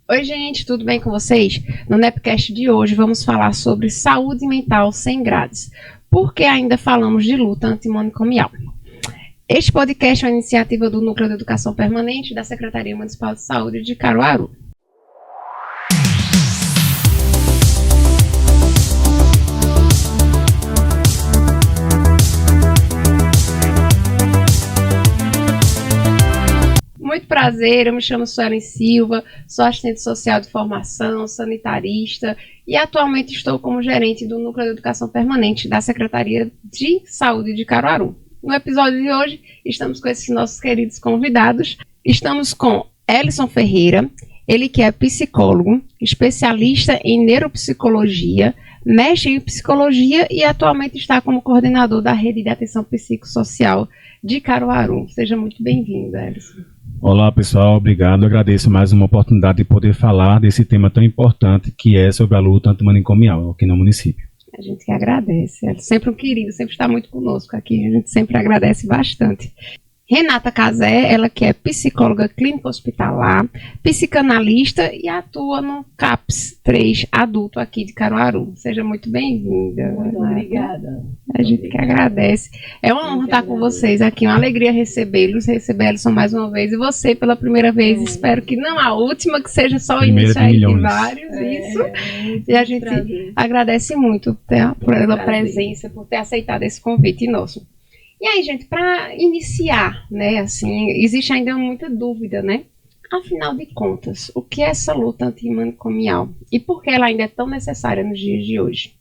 Oi, gente, tudo bem com vocês? No Nepcast de hoje vamos falar sobre saúde mental sem grades, porque ainda falamos de luta antimanicomial. Este podcast é uma iniciativa do Núcleo de Educação Permanente da Secretaria Municipal de Saúde de Caruaru. Muito prazer, eu me chamo Suelen Silva, sou assistente social de formação, sanitarista e atualmente estou como gerente do Núcleo de Educação Permanente da Secretaria de Saúde de Caruaru. No episódio de hoje, estamos com esses nossos queridos convidados. Estamos com Ellison Ferreira, ele que é psicólogo, especialista em neuropsicologia, mestre em psicologia e atualmente está como coordenador da Rede de Atenção Psicossocial de Caruaru. Seja muito bem-vindo, Ellison. Olá pessoal, obrigado. Eu agradeço mais uma oportunidade de poder falar desse tema tão importante que é sobre a luta antimanicomial aqui no município. A gente que agradece, é sempre um querido, sempre está muito conosco aqui, a gente sempre agradece bastante. Renata Cazé, ela que é psicóloga clínica hospitalar, psicanalista e atua no CAPS 3 adulto aqui de Caruaru. Seja muito bem-vinda. Muito obrigada. A gente que agradece. É uma honra estar com vocês aqui, uma alegria recebê-los, receber Ellison mais uma vez e você pela primeira vez. Espero que não a última, que seja só o início aí de vários. Isso. E a gente agradece muito pela presença, por ter aceitado esse convite nosso. E aí, gente, para iniciar, né, assim, existe ainda muita dúvida, né? Afinal de contas, o que é essa luta antimanicomial? E por que ela ainda é tão necessária nos dias de hoje?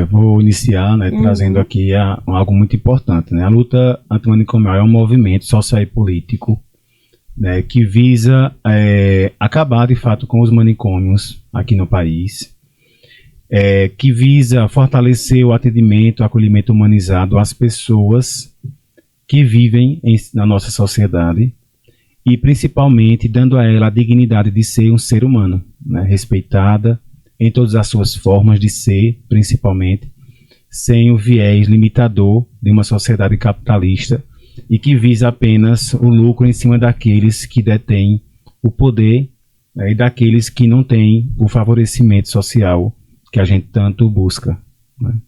Vou iniciar, né, trazendo aqui algo muito importante, né? A luta antimanicomial é um movimento social e político, né, que visa acabar, de fato, com os manicômios aqui no país, que visa fortalecer o atendimento, o acolhimento humanizado às pessoas que vivem na nossa sociedade e principalmente dando a ela a dignidade de ser um ser humano, né, respeitada em todas as suas formas de ser, principalmente, sem o viés limitador de uma sociedade capitalista e que visa apenas o lucro em cima daqueles que detêm o poder, né, e daqueles que não têm o favorecimento social que a gente tanto busca, né?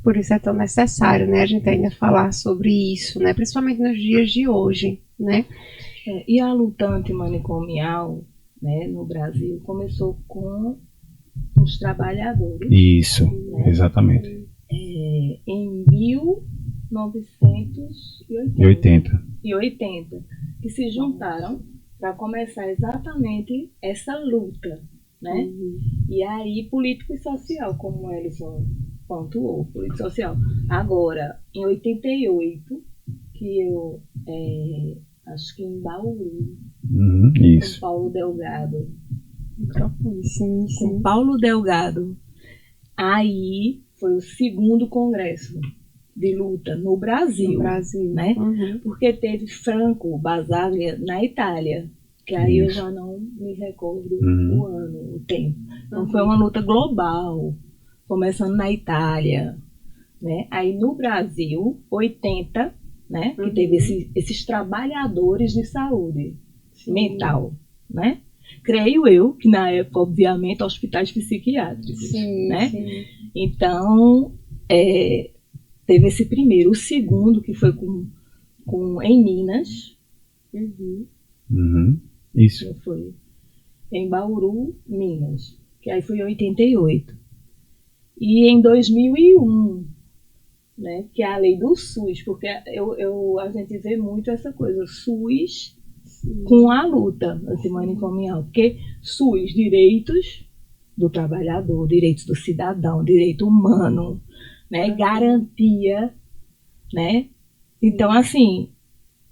Por isso é tão necessário, né, a gente ainda falar sobre isso, né, principalmente nos dias de hoje, né? E a luta antimanicomial, né, no Brasil começou com os trabalhadores. Isso, né, exatamente. Em 1980, que se juntaram para começar exatamente essa luta, né? E aí, político e social, como o Ellison pontuou, político e social. Agora, em 88, que eu acho que em Bauru, isso. com Paulo Delgado. Sim. Com Paulo Delgado. Aí foi o segundo congresso de luta no Brasil. Né? Porque teve Franco Basaglia na Itália. Que aí eu já não me recordo o ano, o tempo. Então foi uma luta global, começando na Itália, né? Aí no Brasil, 80, né? Que teve esses trabalhadores de saúde mental, né? Creio eu que na época, obviamente, hospitais psiquiátricos, né? Sim. Então, teve esse primeiro. O segundo, que foi em Minas. Isso. Foi em Bauru, Minas, que aí foi em 88. E em 2001, né, que é a lei do SUS, porque a gente vê muito essa coisa, SUS com a luta antimanicomial, porque SUS, direitos do trabalhador, direitos do cidadão, direito humano, né, garantia, né? Então, assim,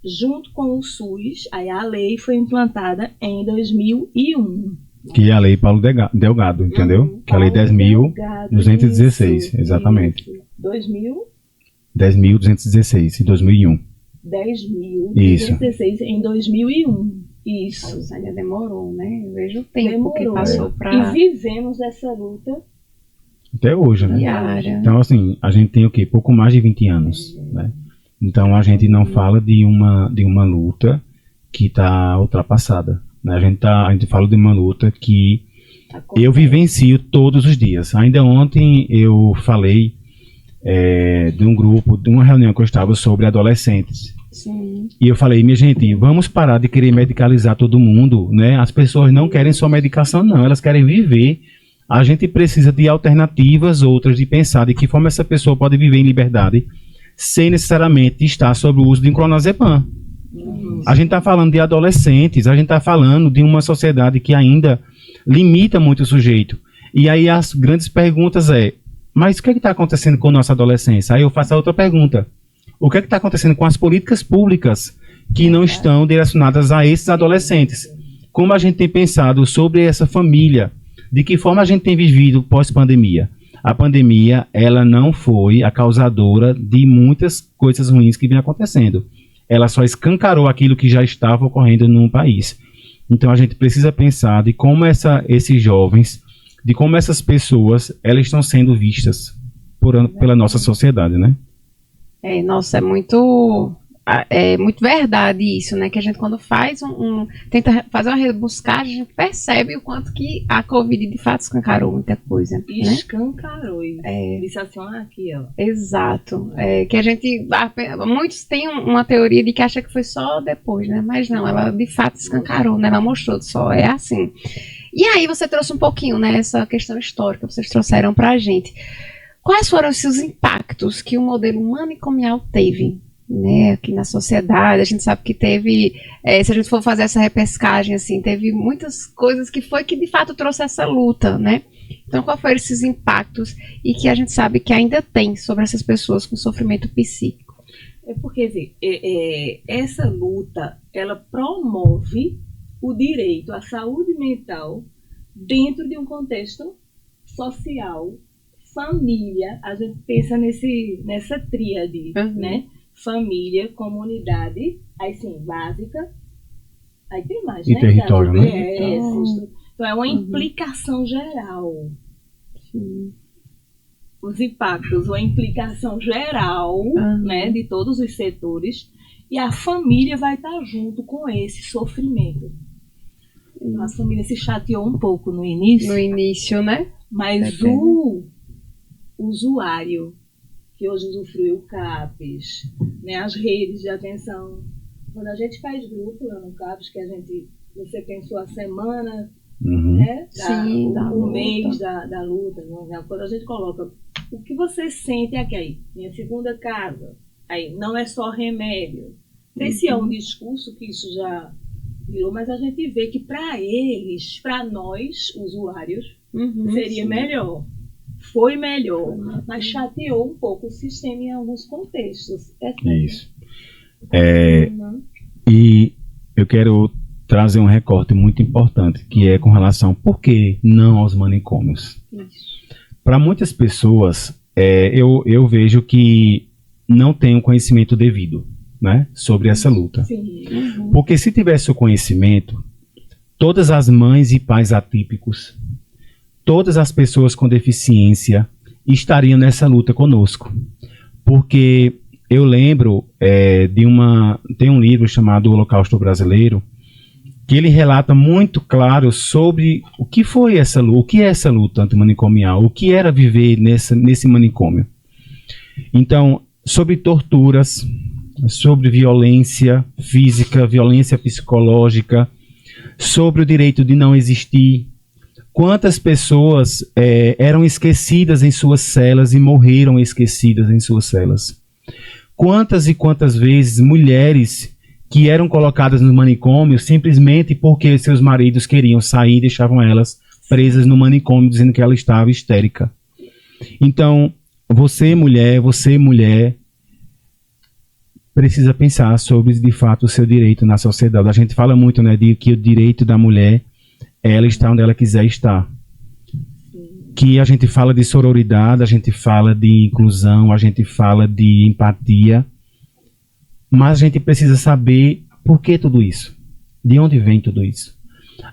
junto com o SUS, aí a lei foi implantada em 2001. Que é a lei Paulo Delgado, entendeu? Que é a lei 10.216, exatamente. 10.216, em 2001. 10.216 em 2001. Isso. Mas ainda demorou, né? Eu vejo o tempo que passou para... E vivemos essa luta até hoje, né? diária. Então, assim, a gente tem o quê? Pouco mais de 20 anos, né? Então a gente não fala de uma luta que está ultrapassada, né? A gente fala de uma luta que eu vivencio todos os dias. Ainda ontem eu falei de um grupo, de uma reunião que eu estava sobre adolescentes. Sim. E eu falei, minha gente, vamos parar de querer medicalizar todo mundo, né? As pessoas não querem só medicação, não, elas querem viver. A gente precisa de alternativas, outras, de pensar de que forma essa pessoa pode viver em liberdade sem necessariamente estar sob o uso de um clonazepam. A gente está falando de adolescentes, a gente está falando de uma sociedade que ainda limita muito o sujeito. E aí as grandes perguntas mas o que está acontecendo com a nossa adolescência? Aí eu faço a outra pergunta. O que está acontecendo com as políticas públicas que não estão direcionadas a esses adolescentes? Como a gente tem pensado sobre essa família? De que forma a gente tem vivido pós-pandemia? A pandemia, ela não foi a causadora de muitas coisas ruins que vem acontecendo. Ela só escancarou aquilo que já estava ocorrendo no país. Então a gente precisa pensar de como esses jovens, de como essas pessoas, elas estão sendo vistas pela nossa sociedade, né? Nossa, é muito verdade isso, né? Que a gente quando faz tenta fazer uma rebuscagem, a gente percebe o quanto que a Covid de fato escancarou muita coisa. Né? Escancarou. Disse assim, aqui, ó. Exato. Que a gente, muitos têm uma teoria de que acha que foi só depois, né? Mas não, ela de fato escancarou, né? Ela mostrou só, é assim. E aí você trouxe um pouquinho, né? Essa questão histórica que vocês trouxeram pra gente. Quais foram os seus impactos que o modelo manicomial teve, né, aqui na sociedade? A gente sabe que teve, se a gente for fazer essa repescagem, assim, teve muitas coisas que de fato trouxe essa luta, né? Então, quais foram esses impactos e que a gente sabe que ainda tem sobre essas pessoas com sofrimento psíquico? Porque essa luta, ela promove o direito à saúde mental dentro de um contexto social, família. A gente pensa nessa tríade, né? Família, comunidade, aí sim, básica, aí tem mais, e né? território, né? Então é uma implicação geral. Sim. Os impactos, uma implicação geral, né, de todos os setores, e a família vai estar junto com esse sofrimento. A família se chateou um pouco no início. No início, né? Mas o usuário que hoje usufrui o CAPES, né, as redes de atenção. Quando a gente faz grupo lá no CAPES, que você pensou a semana, né, o mês da luta, né, quando a gente coloca o que você sente aqui, aí, minha segunda casa, aí não é só remédio. Esse é um discurso que isso já virou, mas a gente vê que para eles, para nós, usuários, seria melhor. Foi melhor, mas chateou um pouco o sistema em alguns contextos. Isso. E eu quero trazer um recorte muito importante, que é com relação por que não aos manicômios. Para muitas pessoas, eu vejo que não tem um conhecimento devido, né, sobre essa luta. Porque se tivesse o conhecimento, todas as mães e pais atípicos, todas as pessoas com deficiência estariam nessa luta conosco. Porque eu lembro tem um livro chamado O Holocausto Brasileiro, que ele relata muito claro sobre o que foi essa luta, o que é essa luta antimanicomial, o que era viver nesse manicômio. Então, sobre torturas, sobre violência física, violência psicológica, sobre o direito de não existir. Quantas pessoas eram esquecidas em suas celas e morreram esquecidas em suas celas? Quantas e quantas vezes mulheres que eram colocadas no manicômio simplesmente porque seus maridos queriam sair e deixavam elas presas no manicômio dizendo que ela estava histérica. Então, você mulher, precisa pensar sobre, de fato, o seu direito na sociedade. A gente fala muito, né, de que o direito da mulher, ela está onde ela quiser estar. Que a gente fala de sororidade, a gente fala de inclusão, a gente fala de empatia, mas a gente precisa saber por que tudo isso, de onde vem tudo isso.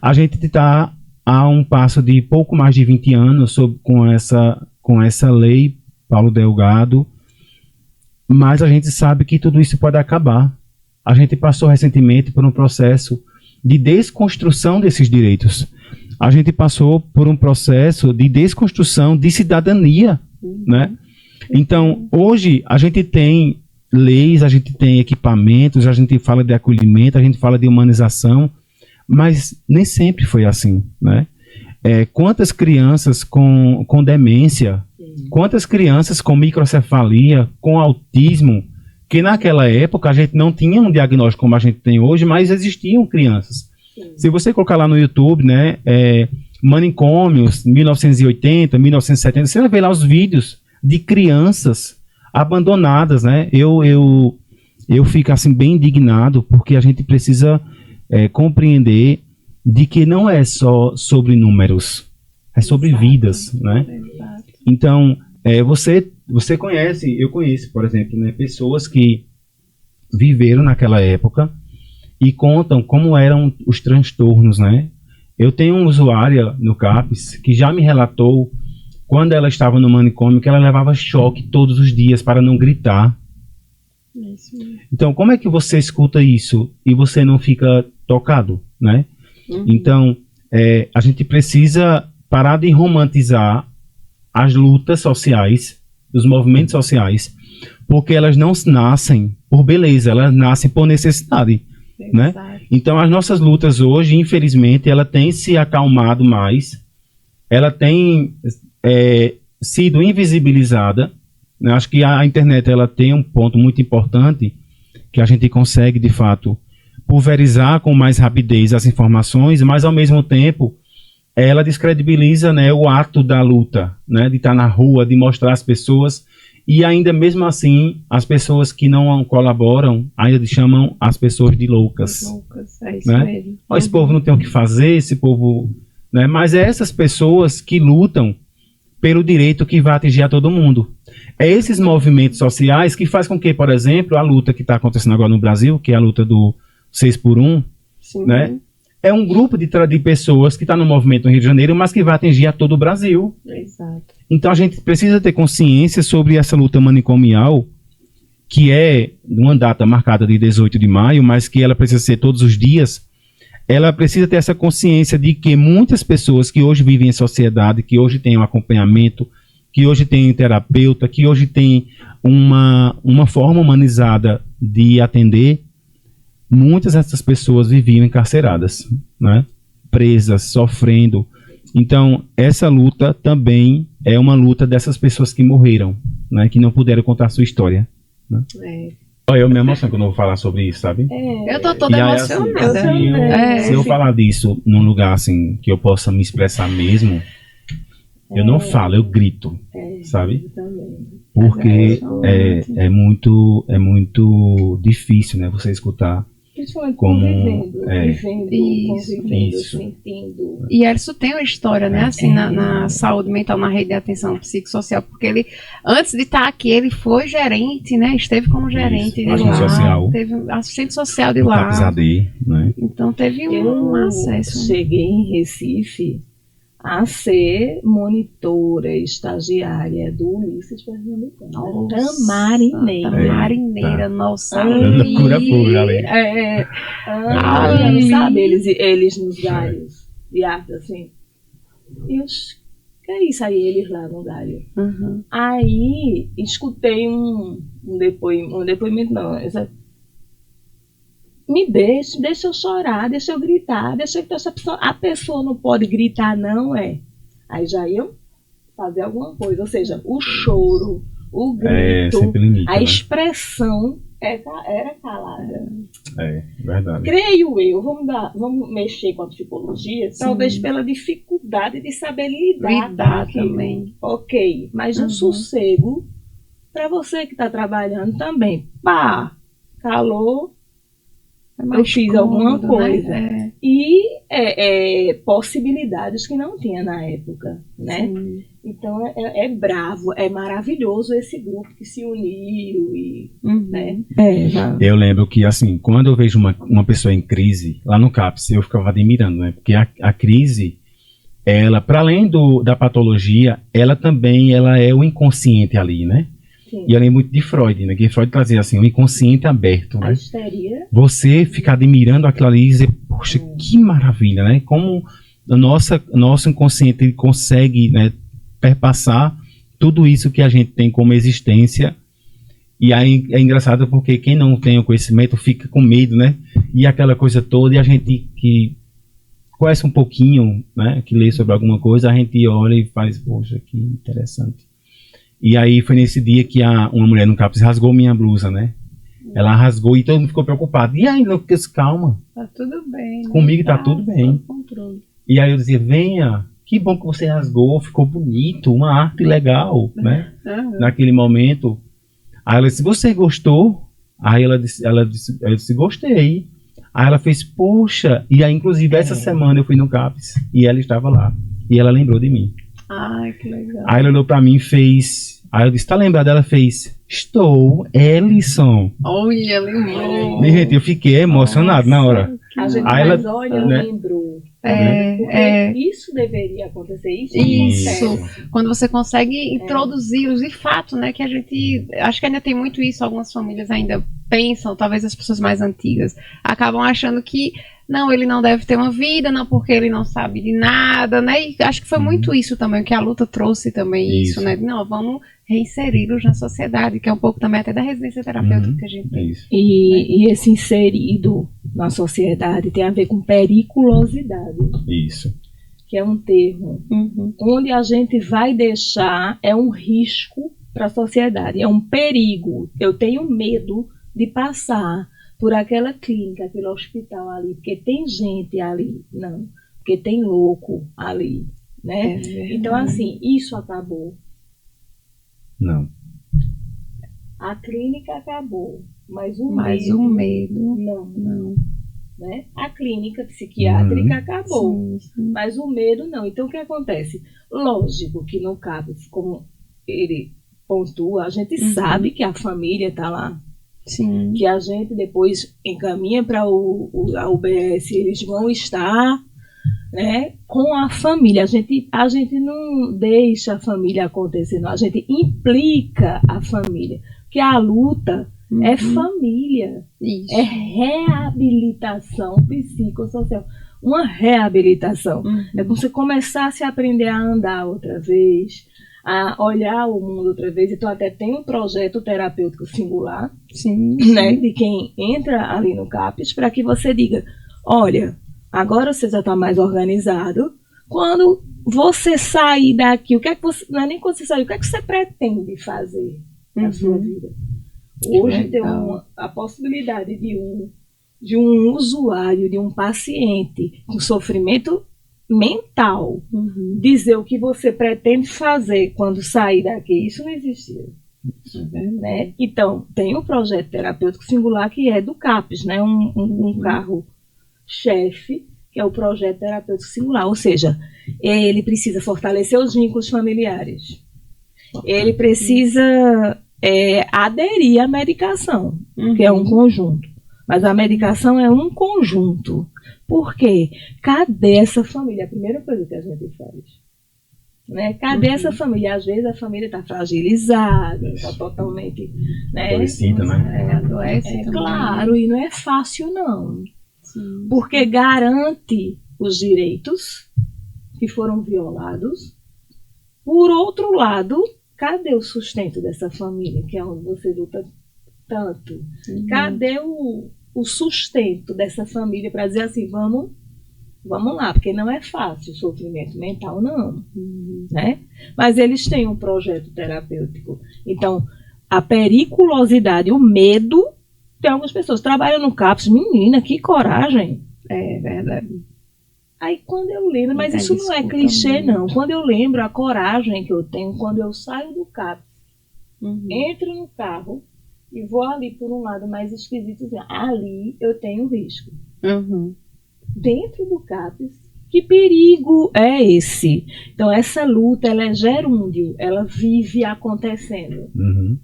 A gente está a um passo de pouco mais de 20 anos com essa lei Paulo Delgado, mas a gente sabe que tudo isso pode acabar. A gente passou recentemente por um processo de desconstrução desses direitos. A gente passou por um processo de desconstrução de cidadania, né? Então, hoje, a gente tem leis, a gente tem equipamentos, a gente fala de acolhimento, a gente fala de humanização, mas nem sempre foi assim, né? Quantas crianças com demência, quantas crianças com microcefalia, com autismo, que naquela época a gente não tinha um diagnóstico como a gente tem hoje, mas existiam crianças. Se você colocar lá no YouTube, né, manicômios, 1980, 1970, você vai ver lá os vídeos de crianças abandonadas, né? Eu fico assim bem indignado, porque a gente precisa compreender de que não é só sobre números, é sobre vidas, né? Então, você conhece, eu conheço, por exemplo, né, pessoas que viveram naquela época e contam como eram os transtornos, né? Eu tenho uma usuária no CAPES que já me relatou, quando ela estava no manicômio, que ela levava choque todos os dias para não gritar. Então, como é que você escuta isso e você não fica tocado, né? Então, a gente precisa parar de romantizar as lutas sociais, os movimentos sociais, porque elas não nascem por beleza, elas nascem por necessidade, né? Então, as nossas lutas hoje, infelizmente, ela tem se acalmado mais, ela tem sido invisibilizada, né? Acho que a internet ela tem um ponto muito importante, que a gente consegue, de fato, pulverizar com mais rapidez as informações, mas, ao mesmo tempo, ela descredibiliza, né, o ato da luta, né, de estar na rua, de mostrar às pessoas, e ainda mesmo assim, as pessoas que não colaboram ainda chamam as pessoas de loucas. É isso né? mesmo. Esse povo não tem o que fazer, esse povo... Né, mas é essas pessoas que lutam pelo direito que vai atingir a todo mundo. É esses movimentos sociais que faz com que, por exemplo, a luta que está acontecendo agora no Brasil, que é a luta do 6 por 1, né? É um grupo de pessoas que está no movimento no Rio de Janeiro, mas que vai atingir a todo o Brasil. Exato. Então a gente precisa ter consciência sobre essa luta manicomial, que é uma data marcada de 18 de maio, mas que ela precisa ser todos os dias. Ela precisa ter essa consciência de que muitas pessoas que hoje vivem em sociedade, que hoje têm um acompanhamento, que hoje têm um terapeuta, que hoje têm uma forma humanizada de atender, muitas dessas pessoas viviam encarceradas, né? Presas, sofrendo. Então, essa luta também é uma luta dessas pessoas que morreram, né? Que não puderam contar a sua história. Né? Eu me emociono quando eu vou falar sobre isso, sabe? Eu tô toda emocionada. Se eu falar disso num lugar assim, que eu possa me expressar mesmo, eu não falo, eu grito, sabe? Porque é muito difícil, né? Você escutar como convivendo, sentindo. E Elcio tem uma história, né, assim, na saúde mental, na rede de atenção psicossocial, porque ele, antes de estar aqui, ele foi gerente, né, esteve como gerente de lá, social. teve assistente social de no lá. CAPES AD, né? Então teve um acesso. Cheguei em Recife a ser monitora estagiária do Ulisses Pernambucano. Tamarineira, nossa. Loucura pura ali. Sabe, eles nos galhos de arte, assim. E os... que é isso aí, eles lá no galho? Aí, escutei um depoimento, não, me deixa eu chorar, deixa eu gritar, a pessoa não pode gritar, não, Aí já iam fazer alguma coisa, ou seja, o choro, o grito, limite, a expressão era calada. Verdade. Creio eu, vamos mexer com a psicologia, talvez pela dificuldade de saber lidar também. Ok, mas um sossego para você que está trabalhando também. Calor. Eu fiz alguma coisa. Né? E possibilidades que não tinha na época, né? Sim. Então é bravo, é maravilhoso esse grupo que se uniu e, né? Eu lembro que, assim, quando eu vejo uma pessoa em crise, lá no CAPES, eu ficava admirando, né? Porque a crise, ela, para além da patologia, ela também é o inconsciente ali, né? Sim. E eu lembro muito de Freud, né? Que Freud trazia assim, o inconsciente aberto, né? A histeria. Você ficar admirando aquilo ali e dizer, poxa, que maravilha, né? Como nosso inconsciente ele consegue, né, perpassar tudo isso que a gente tem como existência. E aí é engraçado porque quem não tem o conhecimento fica com medo, né? E aquela coisa toda, e a gente que conhece um pouquinho, né? Que lê sobre alguma coisa, a gente olha e faz, poxa, que interessante. E aí foi nesse dia que uma mulher no CAPS rasgou minha blusa, né? Ela rasgou e todo mundo ficou preocupado. E aí, Lucas, calma. Tá tudo bem. Né? Comigo tá tudo bem. Controle. E aí eu dizia, venha, que bom que você rasgou, ficou bonito, uma arte legal, né? Naquele momento. Aí ela disse, você gostou? Aí ela disse, gostei. Aí ela fez, poxa, e aí inclusive essa semana eu fui no CAPS e ela estava lá. E ela lembrou de mim. Ai, que legal. Aí ela olhou pra mim e fez. Aí eu disse, tá lembrada? Ela fez, estou, Ellison. Olha, lembrou. E, gente, eu fiquei emocionado na hora. A gente aí mais ela, olha, né? lembrou. Isso deveria acontecer. Isso. Quando você consegue introduzi-los de fato, né? Que a gente. Acho que ainda tem muito isso, algumas famílias ainda pensam, talvez as pessoas mais antigas, acabam achando que não, ele não deve ter uma vida, não, porque ele não sabe de nada, né? E acho que foi muito isso também, que a luta trouxe também isso, né? Não, vamos reinseri-los na sociedade, que é um pouco também até da residência terapêutica que a gente tem. E esse inserido na sociedade tem a ver com periculosidade. Isso. Que é um termo onde a gente vai deixar, é um risco para a sociedade, é um perigo. Eu tenho medo de passar por aquela clínica, aquele hospital ali, porque tem gente ali, não, porque tem louco ali, né? Então, assim, isso acabou. Não. A clínica acabou, mas o medo não. Né? A clínica psiquiátrica acabou, mas o medo não. Então, o que acontece? Lógico que no CAPS, como ele pontua, a gente sabe que a família está lá. Sim. Que a gente depois encaminha para a UBS, eles vão estar, né, com a família. A gente não deixa a família acontecer, não. A gente implica a família. Porque a luta é família. Isso. É reabilitação psicossocial. Uma reabilitação. É você começar a se aprender a andar outra vez, a olhar o mundo outra vez. Então até tem um projeto terapêutico singular, né, de quem entra ali no CAPS, para que você diga, olha, agora você já está mais organizado. Quando você sair daqui, o que é que você, não é nem quando você sair, o que é que você pretende fazer na sua vida? Hoje tem a possibilidade de um usuário, de um paciente com sofrimento mental, dizer o que você pretende fazer quando sair daqui, isso não existia. Né? Então, tem o projeto terapêutico singular que é do CAPS, né? um carro-chefe, que é o projeto terapêutico singular, ou seja, ele precisa fortalecer os vínculos familiares, ele precisa aderir à medicação, que é um conjunto, mas a medicação é um conjunto. Por quê? Cadê essa família? A primeira coisa que a gente faz. Né? Cadê essa família? Às vezes a família está fragilizada, está totalmente, né? Adoecida, né? Adoece. Claro, e não é fácil, não. Sim. Porque garante os direitos que foram violados. Por outro lado, cadê o sustento dessa família, que é onde você luta tanto? Cadê o sustento dessa família para dizer assim, vamos lá, porque não é fácil o sofrimento mental, não. Né? Mas eles têm um projeto terapêutico. Então, a periculosidade, o medo, tem algumas pessoas que trabalham no CAPS, menina, que coragem. É verdade. Aí quando eu lembro, mas isso não é clichê, não. Quando eu lembro a coragem que eu tenho, quando eu saio do CAPS, entro no carro, e vou ali por um lado mais esquisito, ali eu tenho risco. Dentro do CAPS, que perigo é esse? Então essa luta, ela é gerúndio, ela vive acontecendo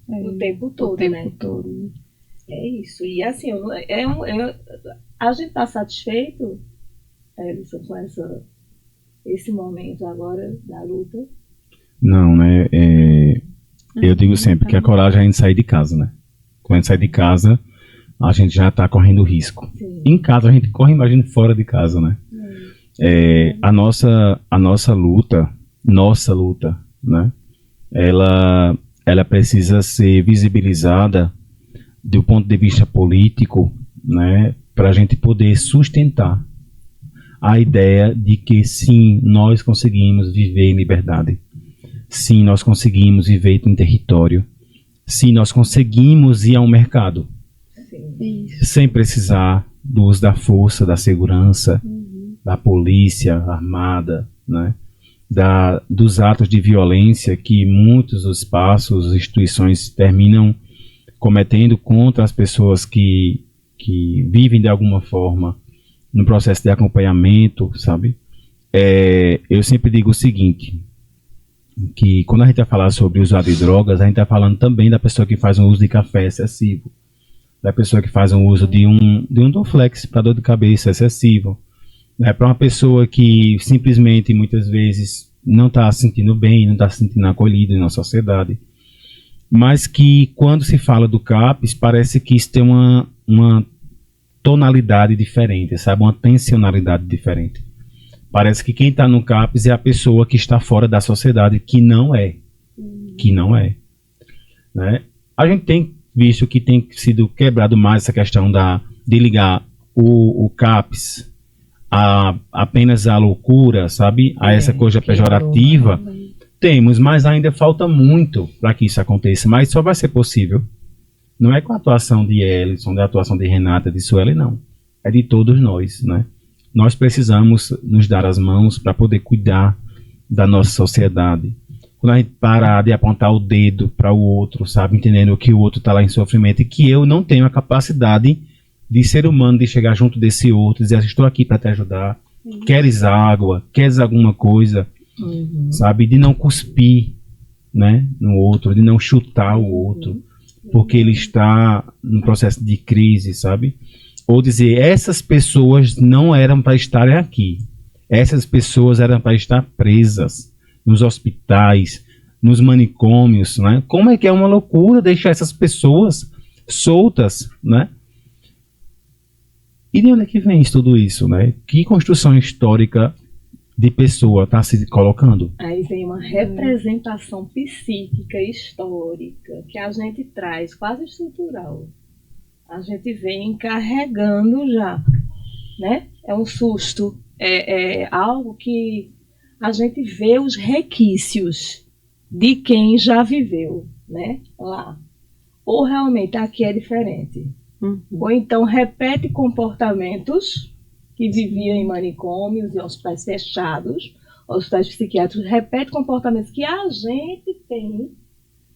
o tempo todo, todo. É isso. E assim, a gente está satisfeito, Ellison, com esse momento agora da luta? Não, né? Eu digo sempre que a coragem é a gente sair de casa, né? Quando a gente sai de casa, a gente já está correndo risco. Sim. Em casa a gente corre, imagina fora de casa, né? A nossa luta, né? Ela precisa ser visibilizada do ponto de vista político, né? Para a gente poder sustentar a ideia de que sim, nós conseguimos viver em liberdade. Sim, nós conseguimos viver em território. Sim, nós conseguimos ir ao mercado. Sim. Sem precisar do uso da força, da segurança, da polícia armada, né? Dos atos de violência que muitos dos espaços, as instituições terminam cometendo contra as pessoas que vivem de alguma forma no processo de acompanhamento, sabe? Eu sempre digo o seguinte, que quando a gente vai falar sobre o uso de drogas, a gente está falando também da pessoa que faz um uso de café excessivo, da pessoa que faz um uso de um Dorflex para dor de cabeça excessivo, né? Para uma pessoa que simplesmente, muitas vezes, não está se sentindo bem, não está se sentindo acolhido na sociedade, mas que quando se fala do CAPS, parece que isso tem uma tonalidade diferente, sabe? Uma tensionalidade diferente. Parece que quem está no CAPS é a pessoa que está fora da sociedade, que não é. Né? A gente tem visto que tem sido quebrado mais essa questão de ligar o CAPS apenas à loucura, sabe? A essa coisa pejorativa. Temos, mas ainda falta muito para que isso aconteça. Mas só vai ser possível. Não é com a atuação de Ellison, da atuação de Renata, de Sueli, não. É de todos nós, né? Nós precisamos nos dar as mãos para poder cuidar da nossa sociedade. Quando a gente parar de apontar o dedo para o outro, sabe? Entendendo que o outro está lá em sofrimento e que eu não tenho a capacidade de ser humano, de chegar junto desse outro, dizer, estou aqui para te ajudar. Queres água? Queres alguma coisa? Sabe? De não cuspir, né, no outro, de não chutar o outro, porque ele está num processo de crise, sabe? Ou dizer, essas pessoas não eram para estarem aqui. Essas pessoas eram para estar presas nos hospitais, nos manicômios, né? Como é que é uma loucura deixar essas pessoas soltas, né? E de onde é que vem tudo isso, né? Que construção histórica de pessoa está se colocando? Aí vem uma representação psíquica, histórica, que a gente traz, quase estrutural. A gente vem carregando já, né? É um susto, é algo que a gente vê os requisitos de quem já viveu, né? Lá. Ou realmente aqui é diferente. Ou então repete comportamentos que viviam em manicômios e hospitais fechados, hospitais psiquiátricos, repete comportamentos que a gente tem,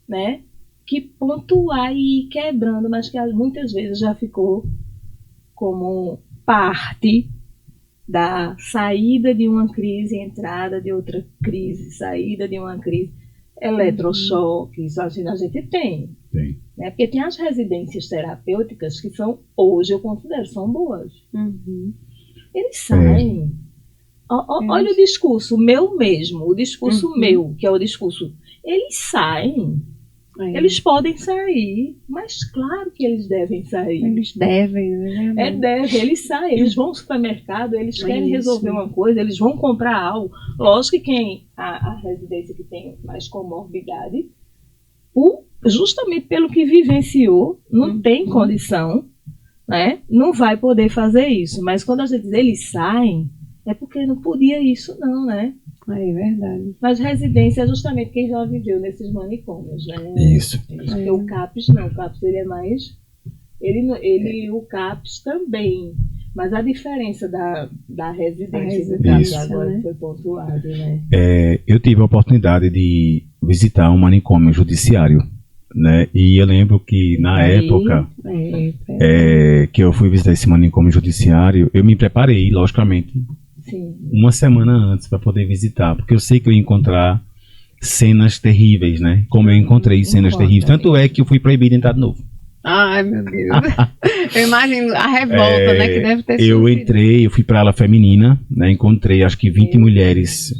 né, que pontuar e ir quebrando, mas que muitas vezes já ficou como parte da saída de uma crise, entrada de outra crise, saída de uma crise, eletrochoques, a gente tem. Né? Porque tem as residências terapêuticas que são, hoje eu considero, são boas. Eles saem. Olha o discurso meu mesmo, o discurso meu, que é o discurso. Eles saem. Eles podem sair, mas claro que eles devem sair. Eles devem, né? Eles saem, eles vão ao supermercado, eles querem resolver uma coisa, eles vão comprar algo. Lógico que a residência que tem mais comorbidade, justamente pelo que vivenciou, não tem condição, né? Não vai poder fazer isso. Mas quando a gente diz eles saem, é porque não podia isso não, né? É verdade. Mas residência é justamente quem já viveu nesses manicômios, né? Isso. Porque o CAPS não, o CAPS ele é mais... o CAPS também, mas a diferença da residência do CAPS agora, né, foi pontuado, né? Eu tive a oportunidade de visitar um manicômio judiciário, né? E eu lembro que na época que eu fui visitar esse manicômio judiciário, eu me preparei, logicamente, uma semana antes para poder visitar, porque eu sei que eu ia encontrar cenas terríveis, né? Como eu encontrei cenas terríveis. Tanto é que eu fui proibido de entrar de novo. Ai, meu Deus. Eu imagino a revolta, né? Que deve ter sido. Eu entrei, eu fui para a ala feminina, né? Encontrei acho que 20 mulheres.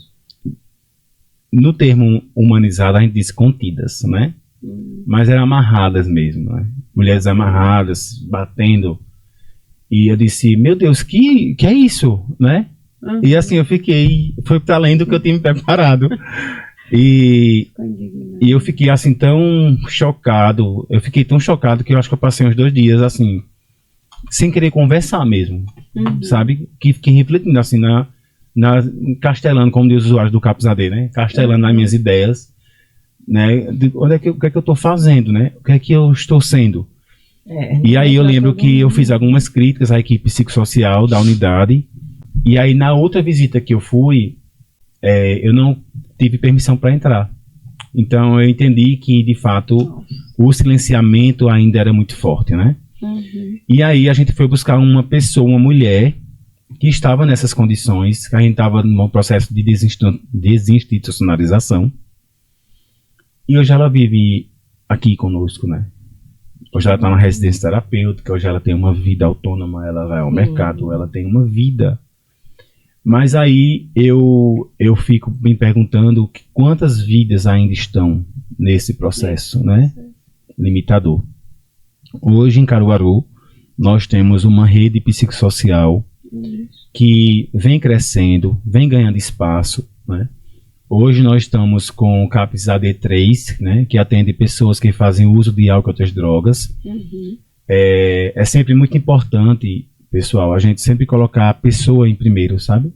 No termo humanizado, a gente diz contidas, né? Mas eram amarradas mesmo, né? Mulheres amarradas, batendo. E eu disse, meu Deus, que é isso, né? E assim eu fiquei, foi para além do que eu tinha me preparado. E eu fiquei assim tão chocado, eu fiquei tão chocado que eu acho que eu passei uns 2 dias assim, sem querer conversar mesmo, sabe? Que fiquei refletindo assim, castelando, como diz os usuários do Capos AD, né? Castelando nas minhas ideias, né? O que é que eu estou fazendo, né? O que é que eu estou sendo? E aí eu lembro que eu fiz algumas críticas à equipe psicossocial da unidade, e aí na outra visita que eu fui, eu não tive permissão para entrar. Então eu entendi que, de fato, o silenciamento ainda era muito forte, né? E aí a gente foi buscar uma pessoa, uma mulher, que estava nessas condições, que a gente estava num processo de desinstitucionalização. E hoje ela vive aqui conosco, né? Hoje ela está na residência terapêutica, hoje ela tem uma vida autônoma, ela vai ao mercado, ela tem uma vida. Mas aí eu fico me perguntando quantas vidas ainda estão nesse processo, né? Limitador. Hoje em Caruaru, nós temos uma rede psicossocial que vem crescendo, vem ganhando espaço, né? Hoje nós estamos com o CAPS AD3, né, que atende pessoas que fazem uso de álcool e outras drogas. É sempre muito importante, pessoal, a gente sempre colocar a pessoa em primeiro, sabe?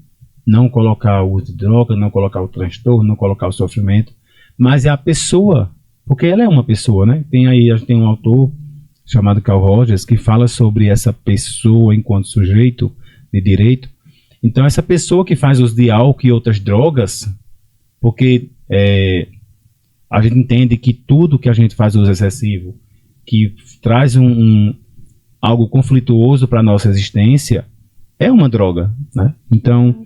Não colocar o uso de droga, não colocar o transtorno, não colocar o sofrimento, mas é a pessoa, porque ela é uma pessoa, né? A gente tem um autor chamado Carl Rogers que fala sobre essa pessoa enquanto sujeito de direito. Então essa pessoa que faz uso de álcool e outras drogas, porque a gente entende que tudo que a gente faz uso excessivo, que traz algo conflituoso para a nossa existência, é uma droga, né? Então,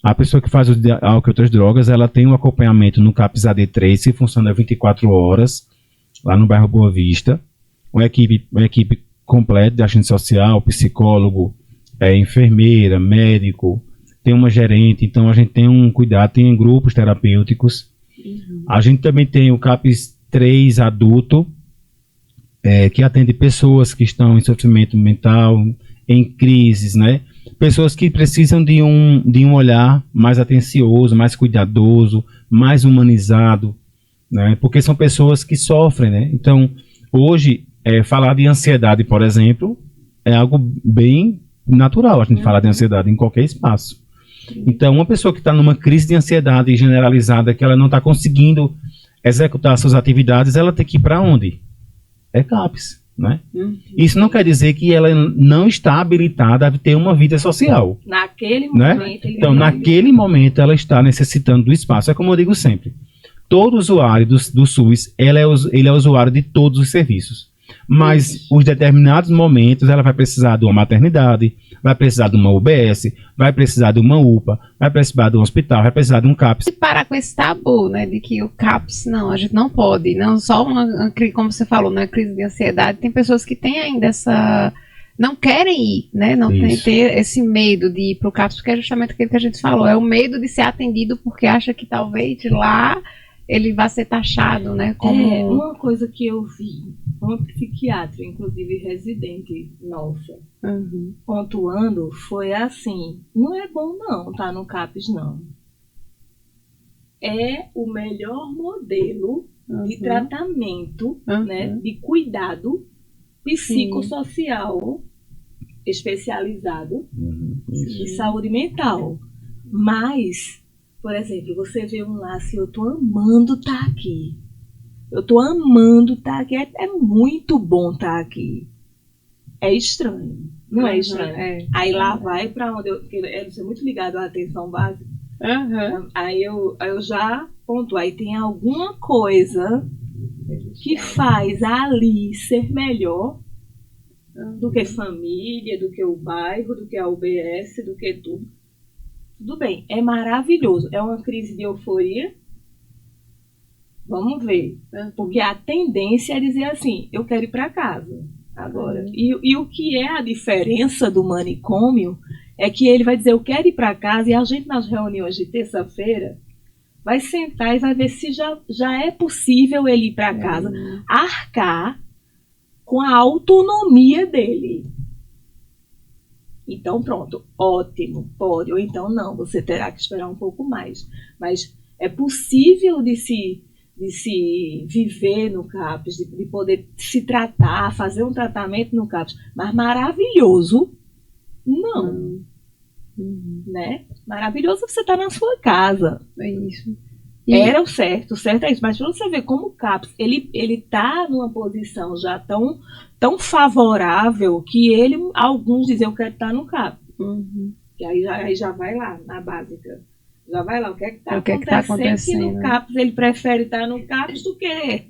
a pessoa que faz uso de álcool e outras drogas, ela tem um acompanhamento no CAPS AD3, que funciona 24 horas, lá no bairro Boa Vista, uma equipe completa de assistente social, psicólogo, enfermeira, médico, tem uma gerente, então a gente tem um cuidado, tem grupos terapêuticos. A gente também tem o CAPS 3 adulto, que atende pessoas que estão em sofrimento mental, em crises, né? Pessoas que precisam de um olhar mais atencioso, mais cuidadoso, mais humanizado, né? Porque são pessoas que sofrem, né? Então, hoje, falar de ansiedade, por exemplo, é algo bem natural, a gente falar de ansiedade em qualquer espaço. Então, uma pessoa que está numa crise de ansiedade generalizada, que ela não está conseguindo executar suas atividades, ela tem que ir para onde? É CAPS, né? Isso não quer dizer que ela não está habilitada a ter uma vida social. Naquele né? momento. Então, naquele momento, ela está necessitando do espaço. É como eu digo sempre, todo usuário do SUS, ele é usuário de todos os serviços. Mas, os determinados momentos, ela vai precisar de uma maternidade, vai precisar de uma UBS, vai precisar de uma UPA, vai precisar de um hospital, vai precisar de um CAPS. E parar com esse tabu, né, de que o CAPS, não, a gente não pode, não só como você falou, uma crise de ansiedade, tem pessoas que têm ainda essa, não querem ir, né, não tem ter esse medo de ir para o CAPS, porque é justamente aquilo que a gente falou, é o medo de ser atendido porque acha que talvez lá ele vai ser taxado, né, como... uma coisa que eu vi, uma psiquiatra, inclusive residente nossa, pontuando, foi assim, não é bom não, tá no CAPS não. É o melhor modelo de tratamento, né, de cuidado psicossocial especializado de saúde mental. Mas, por exemplo, você vê um lá assim, eu tô amando estar aqui. Eu tô amando estar aqui. É muito bom estar aqui. É estranho. Não é estranho? Aí lá vai pra onde eu sou muito ligado à atenção básica. Aí eu já ponto. Aí tem alguma coisa que faz ali ser melhor do que família, do que o bairro, do que a UBS, do que tudo. Tudo bem, é maravilhoso. É uma crise de euforia. Vamos ver. Porque a tendência é dizer assim, eu quero ir para casa agora. E o que é a diferença do manicômio é que ele vai dizer, eu quero ir para casa, e a gente nas reuniões de terça-feira vai sentar e vai ver se já é possível ele ir para casa, arcar com a autonomia dele. Então, pronto, ótimo, pode. Ou então, não, você terá que esperar um pouco mais. Mas é possível de se viver no CAPS, de poder se tratar, fazer um tratamento no CAPS. Mas maravilhoso, não. Né? Maravilhoso você estar na sua casa. É isso. Era o certo é isso. Mas para você ver como o CAPS, ele está numa posição já tão favorável que alguns dizem, eu quero estar no CAPS. E aí já vai lá, na básica. Já vai lá, o que é que está acontecendo? Que no CAPS ele prefere estar no CAPS do que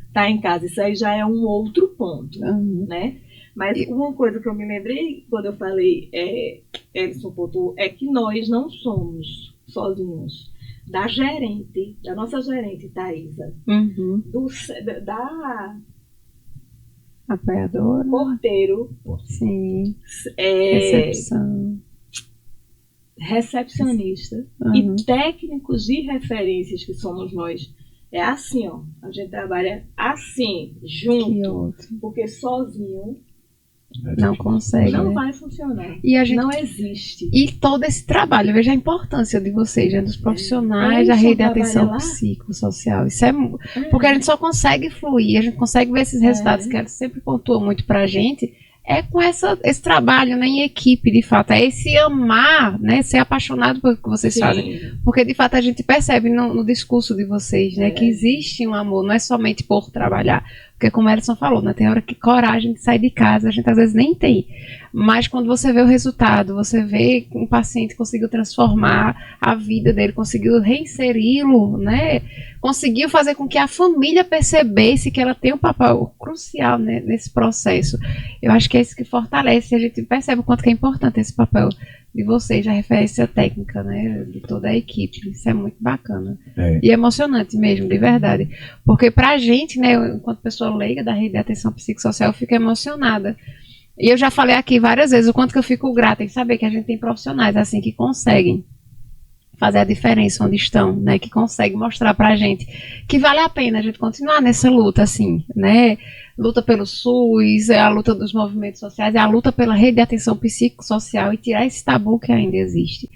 estar em casa. Isso aí já é um outro ponto, né? Mas uma coisa que eu me lembrei quando eu falei, Edson pontuou, é que nós não somos sozinhos. Da nossa gerente, Thaisa, da apoiadora, porteiro, sim, recepcionista e técnicos de referências que somos nós. É assim, ó, a gente trabalha assim, junto, porque sozinho não consegue, não vai funcionar. Não existe. E todo esse trabalho, veja a importância de vocês, dos profissionais da rede de atenção psicossocial. Isso porque a gente só consegue fluir, a gente consegue ver esses resultados que ela sempre pontua muito pra gente, com esse trabalho, né, em equipe, de fato. É esse amar, né, ser apaixonado pelo que vocês fazem. Porque, de fato, a gente percebe no discurso de vocês, né, que existe um amor, não é somente por trabalhar. Porque, como a Edson falou, né, tem hora que coragem de sair de casa, a gente às vezes nem tem. Mas quando você vê o resultado, você vê que um paciente conseguiu transformar a vida dele, conseguiu reinseri-lo, né, conseguiu fazer com que a família percebesse que ela tem um papel crucial, né, nesse processo. Eu acho que é isso que fortalece, a gente percebe o quanto que é importante esse papel de vocês, a referência técnica, né, de toda a equipe. Isso é muito bacana. E emocionante mesmo, de verdade. Porque pra gente, né, enquanto pessoa leiga da rede de atenção psicossocial, eu fico emocionada. E eu já falei aqui várias vezes o quanto que eu fico grata em saber que a gente tem profissionais assim que conseguem fazer a diferença onde estão, né, que conseguem mostrar pra gente que vale a pena a gente continuar nessa luta, assim, né, luta pelo SUS, é a luta dos movimentos sociais, é a luta pela rede de atenção psicossocial e tirar esse tabu que ainda existe,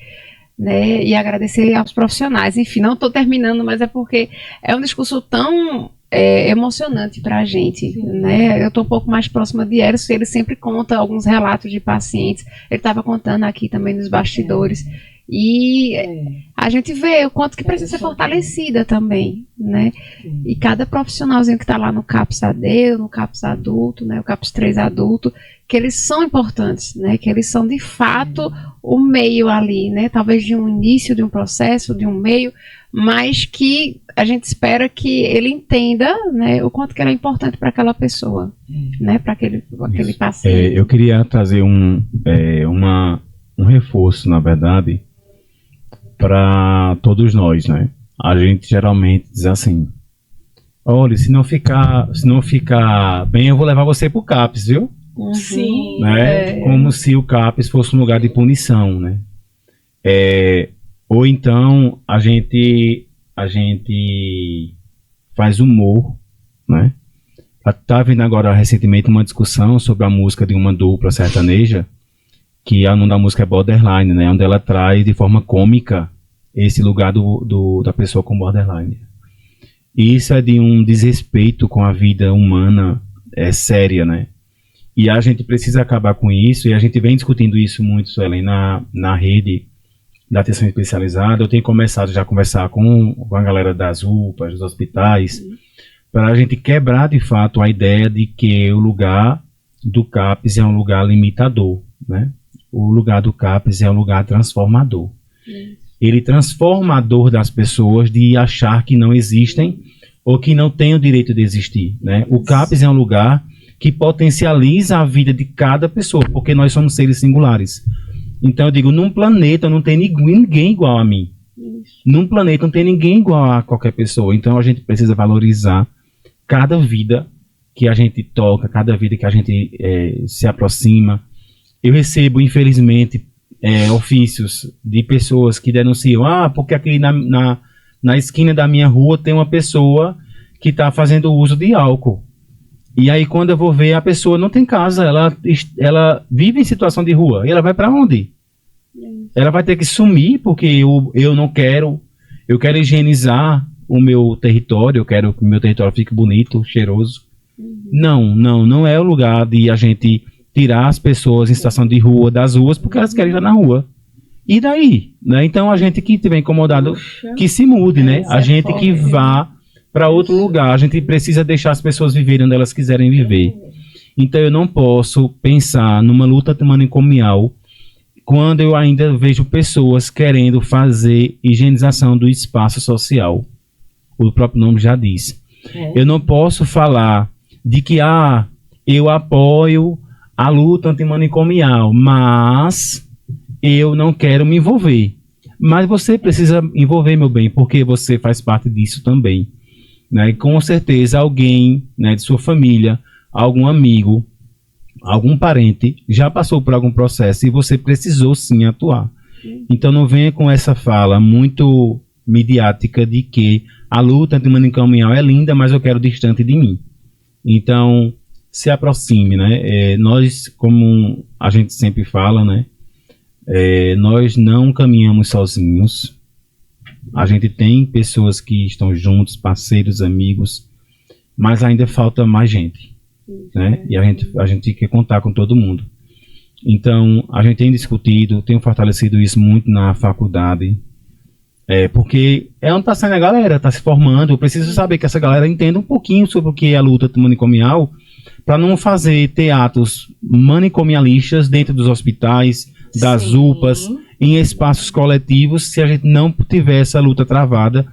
né, e agradecer aos profissionais. Enfim, não estou terminando, mas é porque é um discurso tão emocionante para a gente, né? Eu estou um pouco mais próxima de Erison, ele sempre conta alguns relatos de pacientes, ele estava contando aqui também nos bastidores, e a gente vê o quanto que precisa ser fortalecida também, né? E cada profissionalzinho que está lá no CAPS AD, no CAPS adulto, né? O CAPS 3 adulto, que eles são importantes, né? Que eles são de fato o meio ali, né? Talvez de um início de um processo, de um meio, mas que a gente espera que ele entenda, né, o quanto que ele é importante para aquela pessoa, né, para aquele paciente. Eu queria trazer um reforço, na verdade, para todos nós, né? A gente geralmente diz assim: olha, se não ficar bem, eu vou levar você pro CAPS, viu? Sim. Né? Como se o CAPS fosse um lugar de punição, né? Ou então a gente faz humor, né? Tá vindo agora recentemente uma discussão sobre a música de uma dupla sertaneja, que o nome da música é Borderline, né? Onde ela traz de forma cômica esse lugar da pessoa com borderline. E isso é de um desrespeito com a vida humana séria, né? E a gente precisa acabar com isso, e a gente vem discutindo isso muito, Suelen, na rede da atenção especializada. Eu tenho começado já a conversar com a galera das UPAs, dos hospitais, para a gente quebrar de fato a ideia de que o lugar do CAPS é um lugar limitador, né? O lugar do CAPS é um lugar transformador. Ele transforma a dor das pessoas de achar que não existem ou que não têm o direito de existir, né? O CAPS é um lugar que potencializa a vida de cada pessoa, porque nós somos seres singulares. Então eu digo, num planeta não tem ninguém igual a mim. Num planeta não tem ninguém igual a qualquer pessoa. Então a gente precisa valorizar cada vida que a gente toca, cada vida que a gente se aproxima. Eu recebo, infelizmente, ofícios de pessoas que denunciam, porque aqui na esquina da minha rua tem uma pessoa que está fazendo uso de álcool. E aí quando eu vou ver, a pessoa não tem casa, ela vive em situação de rua. E ela vai para onde? Ela vai ter que sumir, porque eu não quero, eu quero higienizar o meu território, eu quero que o meu território fique bonito, cheiroso. Não é o lugar de a gente tirar as pessoas em situação de rua das ruas porque elas querem estar na rua. E daí? Né? Então a gente que estiver incomodado, que se mude, né? A gente que vá para outro lugar. A gente precisa deixar as pessoas viverem onde elas quiserem viver. Então eu não posso pensar numa luta manicomial quando eu ainda vejo pessoas querendo fazer higienização do espaço social. O próprio nome já diz. Eu não posso falar de que eu apoio a luta antimanicomial, mas eu não quero me envolver. Mas você precisa envolver, meu bem, porque você faz parte disso também. Né? E com certeza alguém, né, de sua família, algum amigo, algum parente já passou por algum processo e você precisou sim atuar. Então não venha com essa fala muito midiática de que a luta antimanicomial é linda, mas eu quero distante de mim. Então se aproxime, né? Nós, como a gente sempre fala, né? Nós não caminhamos sozinhos. A gente tem pessoas que estão juntos, parceiros, amigos, mas ainda falta mais gente, né? E a gente quer contar com todo mundo. Então, a gente tem discutido, tem fortalecido isso muito na faculdade, porque é onde está saindo a galera, está se formando. Eu preciso saber que essa galera entenda um pouquinho sobre o que é a luta manicomial, para não fazer teatros manicomialistas dentro dos hospitais, das UPAs, em espaços coletivos, se a gente não tiver essa luta travada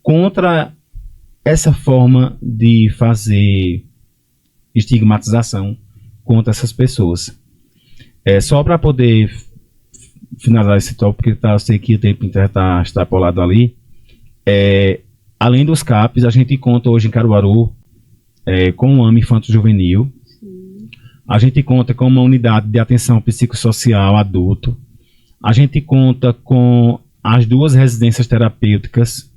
contra essa forma de fazer estigmatização contra essas pessoas. Só para poder finalizar esse tópico, porque eu sei que o tempo está extrapolado ali, além dos CAPs, a gente conta hoje em Caruaru com o AME Infanto Juvenil. A gente conta com uma unidade de atenção psicossocial adulto. A gente conta com as 2 residências terapêuticas,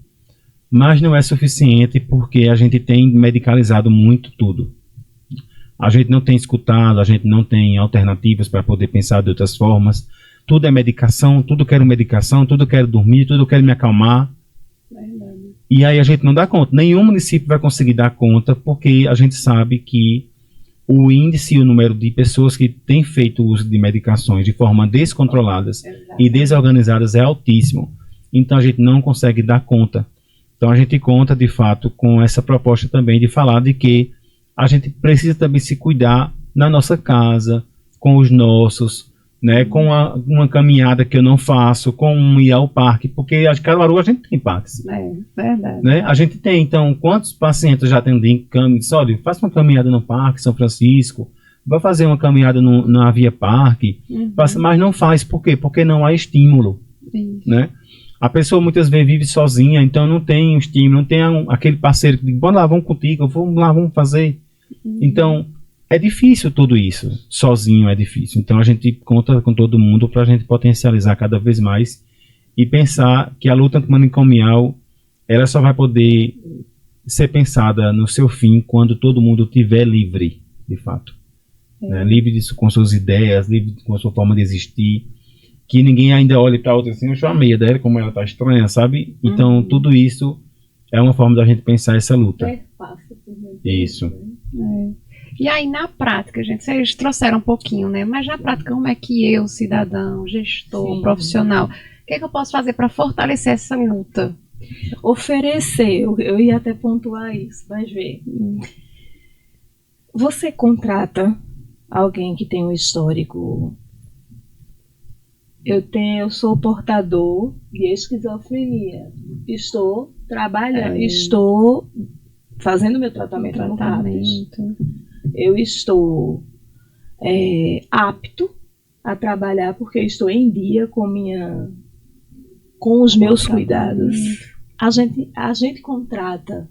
mas não é suficiente porque a gente tem medicalizado muito tudo. A gente não tem escutado, a gente não tem alternativas para poder pensar de outras formas. Tudo é medicação, tudo quero medicação, tudo quero dormir, tudo quero me acalmar. Verdade. E aí a gente não dá conta. Nenhum município vai conseguir dar conta porque a gente sabe que o índice e o número de pessoas que têm feito uso de medicações de forma descontroladas e desorganizadas é altíssimo. Então a gente não consegue dar conta. Então a gente conta de fato com essa proposta também de falar de que a gente precisa também se cuidar na nossa casa, com os nossos, né, com uma caminhada que eu não faço, com ir ao parque, porque a Caruaru a gente tem parques. Verdade. Né? A gente tem, então, quantos pacientes já atendi olha, faça uma caminhada no Parque São Francisco, vai fazer uma caminhada na Via Parque, mas não faz, por quê? Porque não há estímulo. Né? A pessoa muitas vezes vive sozinha, então não tem estímulo, não tem aquele parceiro que diz, bora lá, vamos contigo, vamos lá, vamos fazer. Então, é difícil tudo isso, sozinho é difícil. Então a gente conta com todo mundo para a gente potencializar cada vez mais e pensar que a luta antimanicomial ela só vai poder ser pensada no seu fim quando todo mundo estiver livre, de fato. Né? Livre disso, com suas ideias, livre com a sua forma de existir, que ninguém ainda olhe para outra assim, eu chamei dela, como ela está estranha, sabe? Então tudo isso é uma forma da gente pensar essa luta. Isso. E aí, na prática, gente, vocês trouxeram um pouquinho, né? Mas na prática, como é que eu, cidadão, gestor, profissional, o que é que eu posso fazer para fortalecer essa luta? Oferecer, eu ia até pontuar isso, vai ver. Você contrata alguém que tem um histórico. Eu sou portador de esquizofrenia. Estou trabalhando, estou fazendo meu tratamento no CAPES. Eu estou apto a trabalhar porque estou em dia com os meus cuidados. A gente contrata.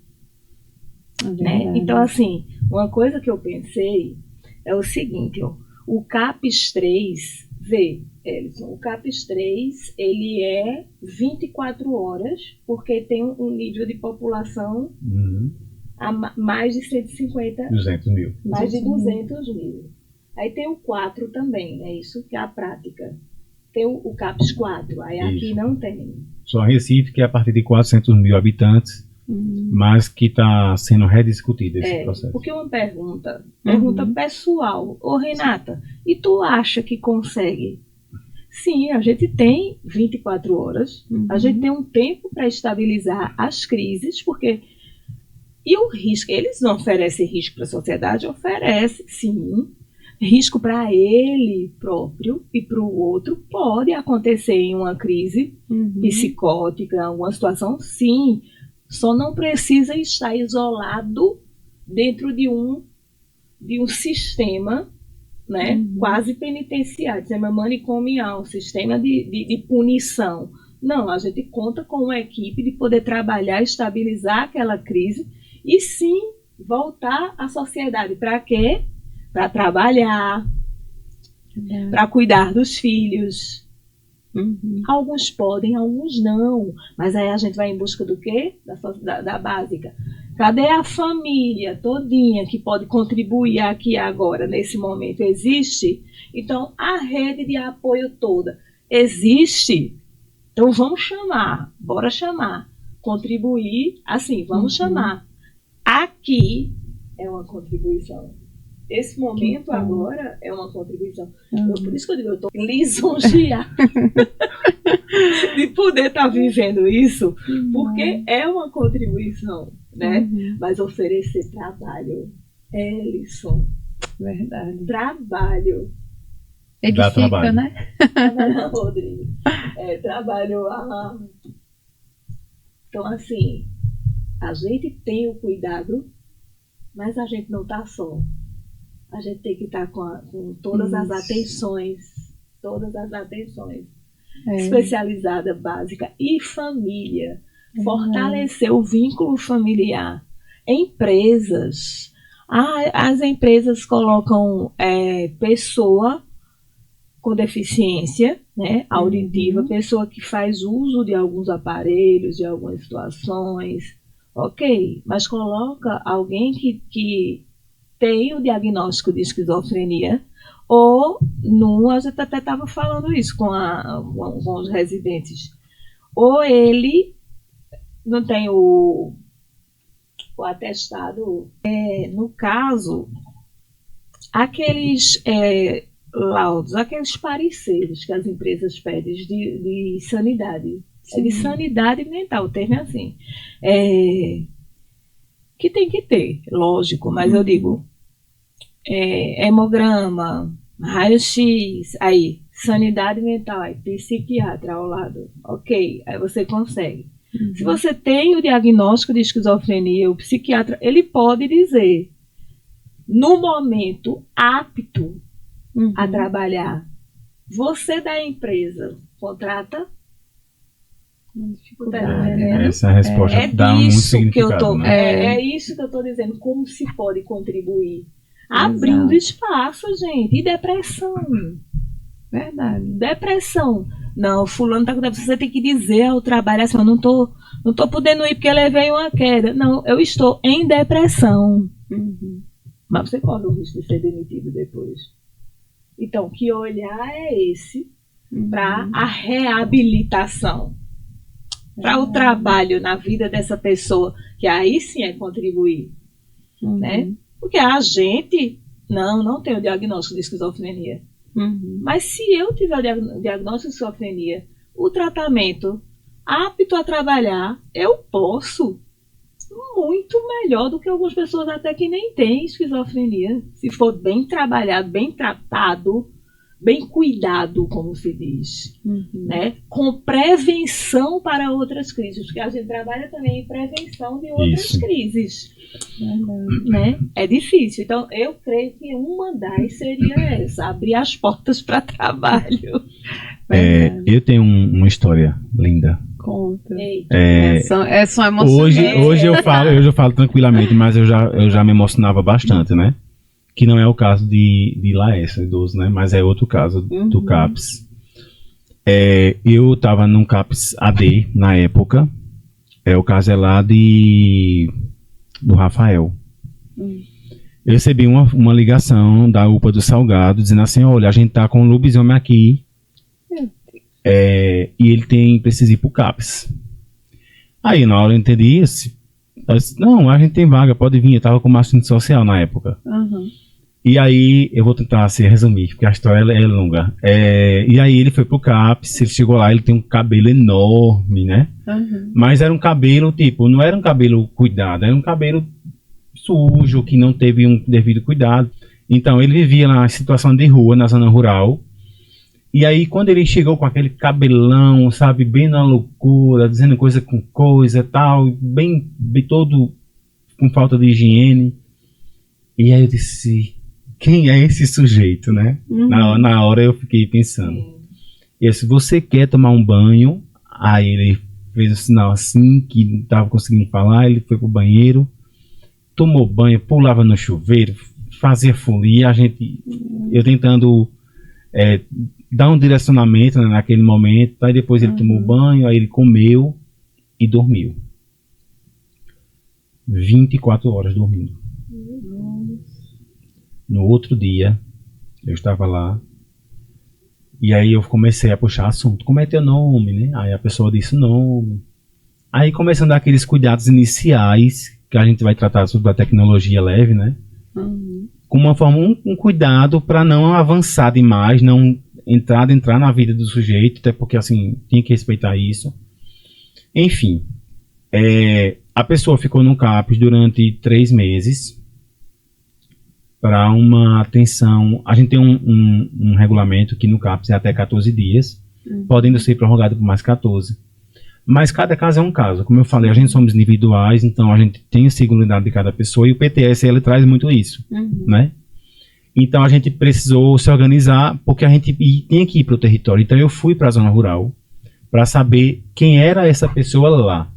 Né? Então, assim, uma coisa que eu pensei é o seguinte, ó, o CAPES 3 Vê, Elison, o CAPES 3, ele é 24 horas, porque tem um nível de população a mais de 150... 200 mil. Mais de 200 mil. Aí tem o 4 também, é isso que é a prática. Tem o CAPES 4, aí Isso. Aqui não tem. Só Recife, que é a partir de 400 mil habitantes, mas que está sendo rediscutido esse processo. Porque uma pergunta pessoal. Ô, Renata, e tu acha que consegue? Sim, a gente tem 24 horas, a gente tem um tempo para estabilizar as crises, porque... E o risco, eles não oferecem risco para a sociedade? Oferece, sim. Risco para ele próprio e para o outro pode acontecer em uma crise psicótica, alguma situação, sim. Só não precisa estar isolado dentro de um sistema, né, quase penitenciário, sistema manicomial, sistema de punição. Não, a gente conta com uma equipe de poder trabalhar, estabilizar aquela crise e sim voltar à sociedade. Para quê? Para trabalhar, para cuidar dos filhos. Alguns podem, alguns não. Mas aí a gente vai em busca do quê? Da básica. Cadê a família todinha que pode contribuir aqui agora, nesse momento? Existe? Então, a rede de apoio toda existe. Então, vamos chamar. Bora chamar. Contribuir, assim, vamos chamar. Aqui é uma contribuição. Esse momento agora é uma contribuição. Por isso que eu digo, eu estou lisonjeada de poder estar vivendo isso, porque é uma contribuição, né? Mas oferecer trabalho, Elison. Verdade. Trabalho. Edifica, trabalho. Né? Rodrigo. Trabalho. Então, assim, a gente tem o cuidado, mas a gente não está só. A gente tem que estar com todas as atenções, especializada, básica e família. Fortalecer o vínculo familiar. Empresas. As empresas colocam pessoa com deficiência, né, auditiva, pessoa que faz uso de alguns aparelhos, de algumas situações. Ok, mas coloca alguém que tem o diagnóstico de esquizofrenia, ou a gente até estava falando isso com os residentes, ou ele não tem o atestado. No caso, aqueles laudos, aqueles pareceres que as empresas pedem de sanidade, de sanidade mental, o termo é assim, que tem que ter, lógico, mas eu digo, hemograma, raio-x, aí, sanidade mental, aí, psiquiatra ao lado, ok, aí você consegue. Se você tem o diagnóstico de esquizofrenia, o psiquiatra, ele pode dizer, no momento apto a trabalhar, você da empresa contrata? Essa resposta dá muito significado, né? É isso que eu estou dizendo. Como se pode contribuir? Abrindo espaço, gente. E depressão? Verdade. Depressão. Não, fulano está com depressão. Você tem que dizer ao trabalho assim, eu não tô podendo ir porque levei uma queda. Não, eu estou em depressão. Mas você corre o risco de ser demitido depois. Então, que olhar é esse para a reabilitação? Para o trabalho na vida dessa pessoa, que aí sim é contribuir, né? Porque a gente não tem o diagnóstico de esquizofrenia. Mas se eu tiver o diagnóstico de esquizofrenia, o tratamento apto a trabalhar, eu posso muito melhor do que algumas pessoas até que nem têm esquizofrenia. Se for bem trabalhado, bem tratado, bem cuidado, como se diz, né? Com prevenção para outras crises, porque a gente trabalha também em prevenção de outras crises, né? É difícil, então eu creio que uma das seria essa, abrir as portas para trabalho. Eu tenho uma história linda. Conta. São emoções. Hoje eu falo tranquilamente, mas eu já me emocionava bastante, né? que não é o caso de Laércio, idoso, né? Mas é outro caso do CAPS. Eu estava num CAPS AD na época. O caso é lá do Rafael. Eu recebi uma ligação da UPA do Salgado dizendo assim, olha, a gente tá com um lobisomem aqui e ele precisa ir pro CAPS. Aí na hora eu entendi isso. Eu disse, não, a gente tem vaga, pode vir. Eu tava com uma assistente social na época. E aí, eu vou tentar se resumir, porque a história é longa. E aí ele foi pro CAPS, ele chegou lá, ele tem um cabelo enorme, né? Mas era um cabelo, tipo, não era um cabelo cuidado, era um cabelo sujo, que não teve um devido cuidado. Então, ele vivia na situação de rua, na zona rural. E aí, quando ele chegou com aquele cabelão, sabe, bem na loucura, dizendo coisa com coisa, tal, bem todo com falta de higiene. E aí eu disse, quem é esse sujeito, né? Na hora eu fiquei pensando. E se você quer tomar um banho, aí ele fez o sinal assim, que não estava conseguindo falar, ele foi pro banheiro, tomou banho, pulava no chuveiro, fazia folia, eu tentando dar um direcionamento, né, naquele momento, aí depois ele tomou banho, aí ele comeu e dormiu. 24 horas dormindo. No outro dia, eu estava lá, e aí eu comecei a puxar assunto. Como é teu nome, né? Aí a pessoa disse o nome. Aí começando a dar aqueles cuidados iniciais, que a gente vai tratar sobre a tecnologia leve, né? Com uma forma, um cuidado para não avançar demais, não entrar na vida do sujeito, até porque, assim, tinha que respeitar isso. Enfim, a pessoa ficou no CAPS durante 3 meses, para uma atenção. A gente tem um regulamento que no CAPS é até 14 dias, podendo ser prorrogado por mais 14. Mas cada caso é um caso. Como eu falei, a gente somos individuais, então a gente tem a singularidade de cada pessoa, e o PTS ele traz muito isso, né? Então a gente precisou se organizar, porque a gente tinha que ir para o território. Então eu fui para a zona rural para saber quem era essa pessoa lá.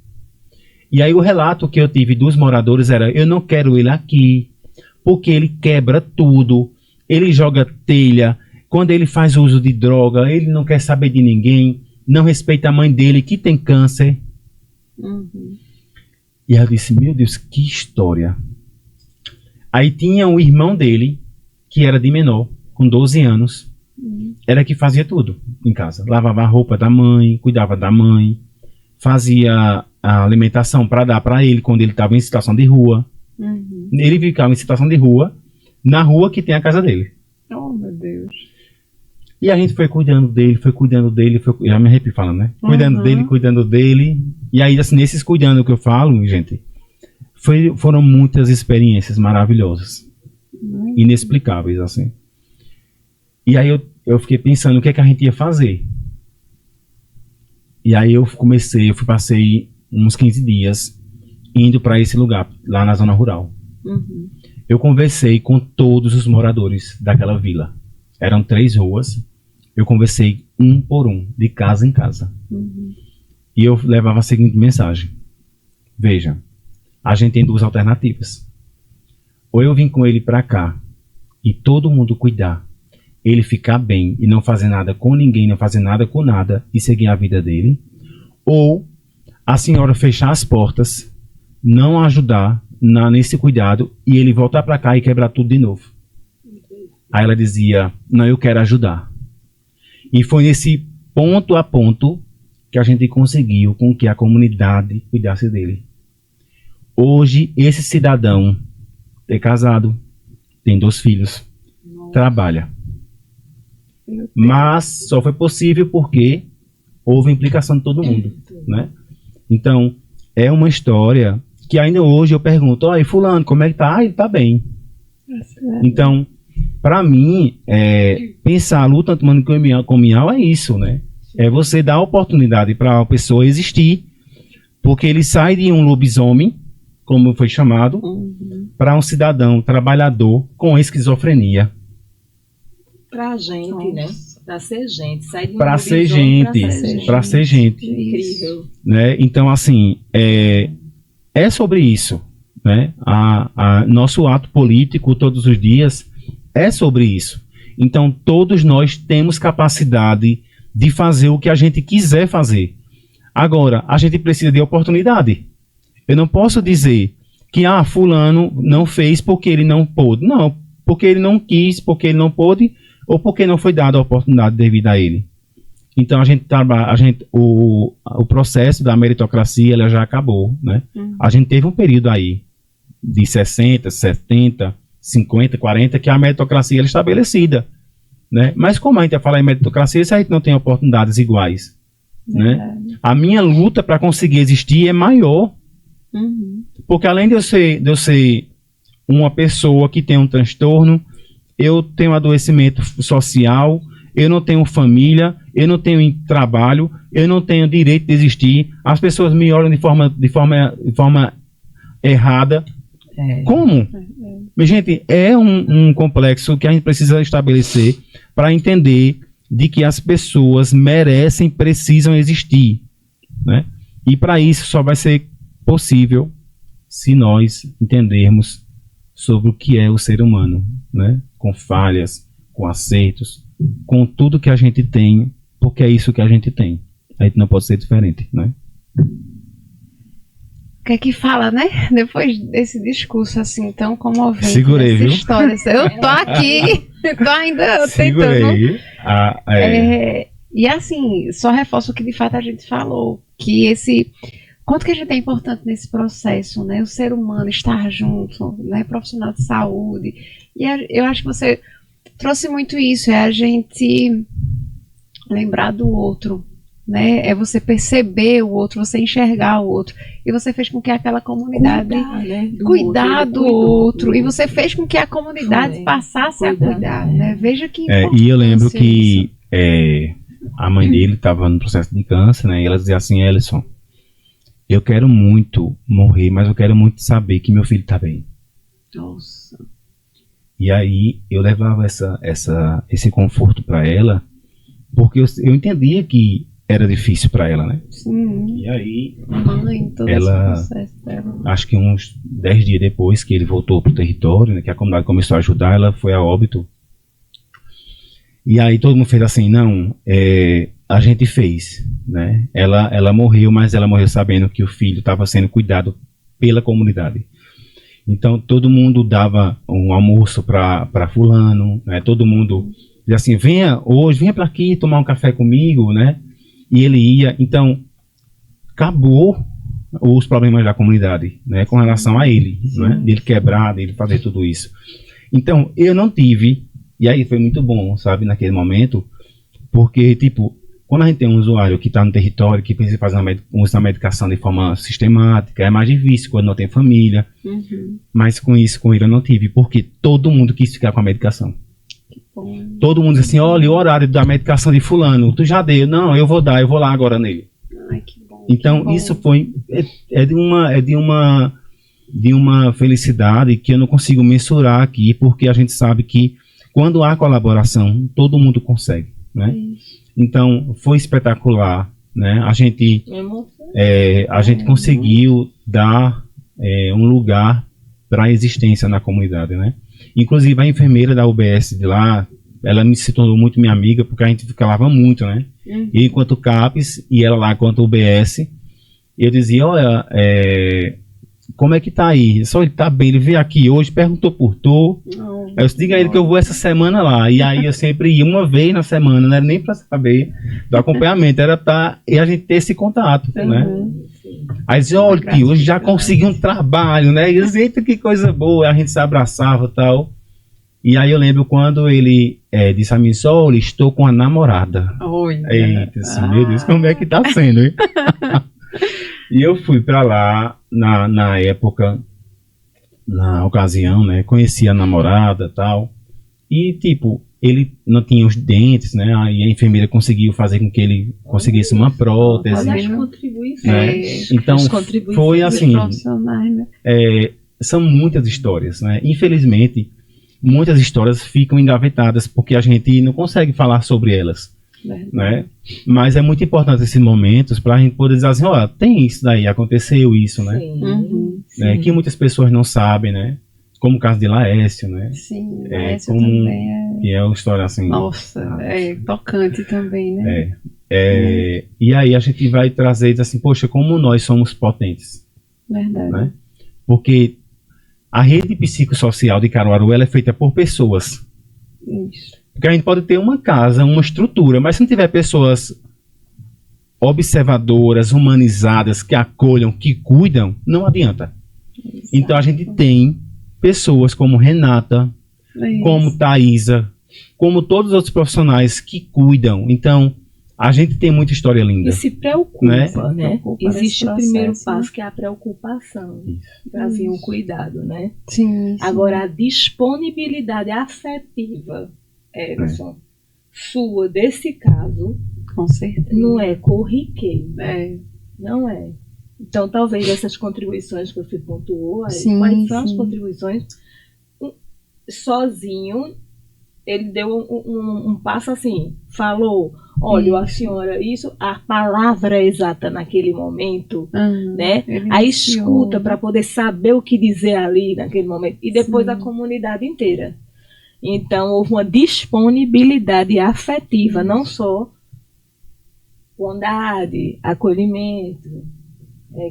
E aí o relato que eu tive dos moradores era, eu não quero ele aqui, porque ele quebra tudo, ele joga telha, quando ele faz uso de droga, ele não quer saber de ninguém, não respeita a mãe dele que tem câncer. E eu disse, meu Deus, que história. Aí tinha o irmão dele, que era de menor, com 12 anos, era que fazia tudo em casa. Lavava a roupa da mãe, cuidava da mãe, fazia a alimentação para dar para ele quando ele estava em situação de rua. Ele ficava em situação de rua, na rua que tem a casa dele. Oh, meu Deus. E a gente foi cuidando dele, já me arrepio falando, né? Cuidando dele. E aí, assim, nesses cuidando que eu falo, gente, foram muitas experiências maravilhosas. Inexplicáveis, assim. E aí eu fiquei pensando o que é que a gente ia fazer. E aí eu passei uns 15 dias indo para esse lugar, lá na zona rural. Eu conversei com todos os moradores daquela vila. Eram 3 ruas. Eu conversei um por um, de casa em casa. E eu levava a seguinte mensagem. Veja, a gente tem 2 alternativas. Ou eu vim com ele para cá e todo mundo cuidar, ele ficar bem e não fazer nada com ninguém, não fazer nada com nada e seguir a vida dele. Ou a senhora fechar as portas, não ajudar nesse cuidado e ele voltar para cá e quebrar tudo de novo. Aí ela dizia, não, eu quero ajudar. E foi nesse ponto a ponto que a gente conseguiu com que a comunidade cuidasse dele. Hoje, esse cidadão é casado, tem 2 filhos, trabalha. Mas só foi possível porque houve implicação de todo mundo, né? Então, é uma história que ainda hoje eu pergunto, e fulano, como é que tá? Ele tá bem. Então, para mim, pensar a luta antimanicomial é isso, né? É você dar a oportunidade para a pessoa existir, porque ele sai de um lobisomem, como foi chamado, para um cidadão trabalhador com esquizofrenia. Pra gente, né? Pra ser gente. Sai de um para ser gente. Para ser gente. Incrível. Né? Então, assim, é sobre isso. Né? Nosso ato político, todos os dias, é sobre isso. Então, todos nós temos capacidade de fazer o que a gente quiser fazer. Agora, a gente precisa de oportunidade. Eu não posso dizer que, fulano não fez porque ele não pôde. Não, porque ele não quis, porque ele não pôde, ou porque não foi dada a oportunidade devido a ele. Então, o processo da meritocracia ela já acabou, né? A gente teve um período aí de 60, 70, 50, 40, que a meritocracia era estabelecida, né? Mas como a gente vai falar em meritocracia se a gente não tem oportunidades iguais, né? A minha luta para conseguir existir é maior, porque além de eu ser uma pessoa que tem um transtorno, eu tenho adoecimento social, eu não tenho família, eu não tenho trabalho, eu não tenho direito de existir, as pessoas me olham de forma errada. Como? Mas, gente, é um complexo que a gente precisa estabelecer para entender de que as pessoas merecem, precisam existir, né? E para isso só vai ser possível se nós entendermos sobre o que é o ser humano, né? Com falhas, com acertos, com tudo que a gente tem, porque é isso que a gente tem. A gente não pode ser diferente, né? O que é que fala, né? Depois desse discurso assim tão comovente, segurei, viu? Histórias. Eu tô aqui, tô ainda segurei. Tentando. E assim, só reforço o que de fato a gente falou, que quanto que a gente é importante nesse processo, né? O ser humano estar junto, né? Profissional de saúde. E eu acho que você trouxe muito isso, é a gente lembrar do outro, né? É você perceber o outro, você enxergar o outro. E você fez com que aquela comunidade cuidar do outro. E você fez com que a comunidade passasse a cuidar, né? Veja que e eu lembro que a mãe dele estava no processo de câncer, né? E ela dizia assim: Ellison, eu quero muito morrer, mas eu quero muito saber que meu filho está bem. Nossa. E aí eu levava esse conforto para ela, porque eu entendia que era difícil para ela, né? Sim. E aí ela, acho que uns 10 dias depois que ele voltou pro território, né, que a comunidade começou a ajudar, ela foi a óbito. E aí todo mundo fez assim: não, a gente fez, né? Ela morreu, mas ela morreu sabendo que o filho estava sendo cuidado pela comunidade. Então todo mundo dava um almoço para fulano, né? Todo mundo dizia assim: venha para aqui tomar um café comigo, né? E ele ia. Então acabou os problemas da comunidade, né? Com relação a ele, né? Dele quebrar, dele fazer tudo isso. Então eu não tive, e aí foi muito bom, sabe, naquele momento, porque tipo, quando a gente tem um usuário que está no território, que precisa fazer uma medicação de forma sistemática, é mais difícil quando não tem família. Mas com ele eu não tive, porque todo mundo quis ficar com a medicação. Todo mundo disse assim: olha, o horário da medicação de fulano, tu já deu? Não, eu vou lá agora nele. Ai, que bom, então, isso foi de uma felicidade que eu não consigo mensurar aqui, porque a gente sabe que quando há colaboração, todo mundo consegue, né? Então, foi espetacular, né? A gente conseguiu dar um lugar para a existência na comunidade, né? Inclusive, a enfermeira da UBS de lá, ela se tornou muito minha amiga, porque a gente falava muito, né? E enquanto CAPES, e ela lá enquanto UBS, eu dizia: olha, como é que tá aí? Só ele tá bem, ele veio aqui hoje, perguntou por tu. Eu disse: diga a ele que eu vou essa semana lá. E aí eu sempre ia uma vez na semana, não era nem para saber do acompanhamento, era para a gente ter esse contato, né? Aí dizia: olha, tio, hoje já consegui um trabalho, né? E eu dizia: eita, que coisa boa. A gente se abraçava e tal. E aí eu lembro quando ele disse a mim: olha, estou com a namorada. Eita, assim, meu Deus, como é que tá sendo, hein? E eu fui para lá na época, na ocasião, né? Conheci a namorada e tal. E, tipo, ele não tinha os dentes, né? Aí a enfermeira conseguiu fazer com que ele conseguisse uma prótese. Olha as contribuições. Né? Então, foi assim. São muitas histórias, né? Infelizmente, muitas histórias ficam engavetadas porque a gente não consegue falar sobre elas. Né? Mas é muito importante esses momentos para a gente poder dizer assim: ó, tem isso daí, aconteceu isso, né? Sim. Que muitas pessoas não sabem, né? como o caso de Laércio, né? Sim, Laércio também que é uma história assim... Nossa, tocante também, né? E aí a gente vai trazer e dizer assim, poxa, como nós somos potentes. Verdade. Né? Porque a rede psicossocial de Caruaru, ela é feita por pessoas. Isso. Porque a gente pode ter uma casa, uma estrutura, mas se não tiver pessoas observadoras, humanizadas, que acolham, que cuidam, não adianta. Exato. Então a gente tem pessoas como Renata, como Thaisa, como todos os outros profissionais que cuidam. Então, a gente tem muita história linda. E se preocupa, né? Existe o primeiro passo, que é a preocupação. Para vir um cuidado, né? Sim. Agora, a disponibilidade afetiva, Everson, sua, desse caso, com certeza, não é corriqueiro. Não é. Então, talvez essas contribuições que você pontuou, quais são as contribuições? Sozinho, ele deu um passo assim, falou, olha, a senhora, isso, a palavra exata naquele momento, né? A escuta para poder saber o que dizer ali naquele momento, e depois a comunidade inteira. Então, houve uma disponibilidade afetiva, não só bondade, acolhimento,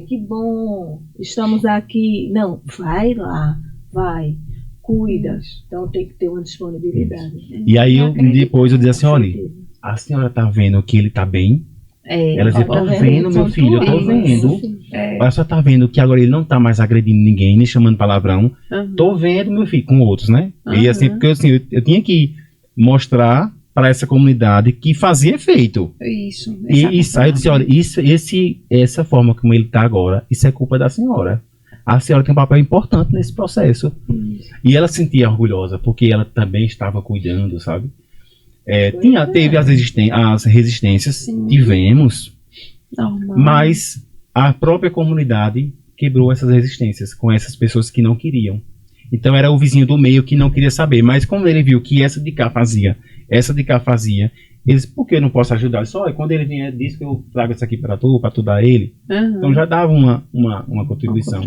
que bom, estamos aqui. Não, vai lá, vai, cuida. Então, tem que ter uma disponibilidade. E aí, depois eu disse assim, olha, a senhora está vendo que ele está bem? Ela dizia, tô vendo, meu filho, eu tô vendo. A senhora tá vendo que agora ele não tá mais agredindo ninguém, nem chamando palavrão. Tô vendo, meu filho, com outros, né? E assim, porque assim, eu tinha que mostrar para essa comunidade que fazia efeito. Isso. E aí eu disse, olha, essa forma como ele tá agora, isso é culpa da senhora. A senhora tem um papel importante nesse processo. E ela se sentia orgulhosa, porque ela também estava cuidando, sabe? Teve as resistências, tivemos, mas a própria comunidade quebrou essas resistências com essas pessoas que não queriam. Então era o vizinho do meio que não queria saber, mas como ele viu que essa de cá fazia, ele disse, por que eu não posso ajudar? Só quando ele vier, diz que eu trago isso aqui para tu dar ele. Então já dava uma contribuição.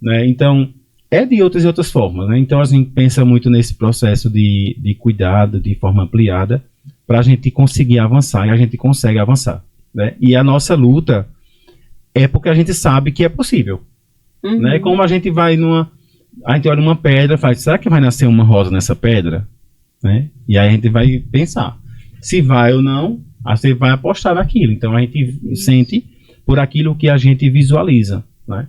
Né? Então de outras formas, né? Então a gente pensa muito nesse processo de cuidado de forma ampliada para a gente conseguir avançar, e a gente consegue avançar, né? E a nossa luta é porque a gente sabe que é possível, né? Como a gente olha uma pedra e faz, será que vai nascer uma rosa nessa pedra? Né? E aí a gente vai pensar se vai ou não, a gente vai apostar naquilo. Então a gente sente por aquilo que a gente visualiza, né?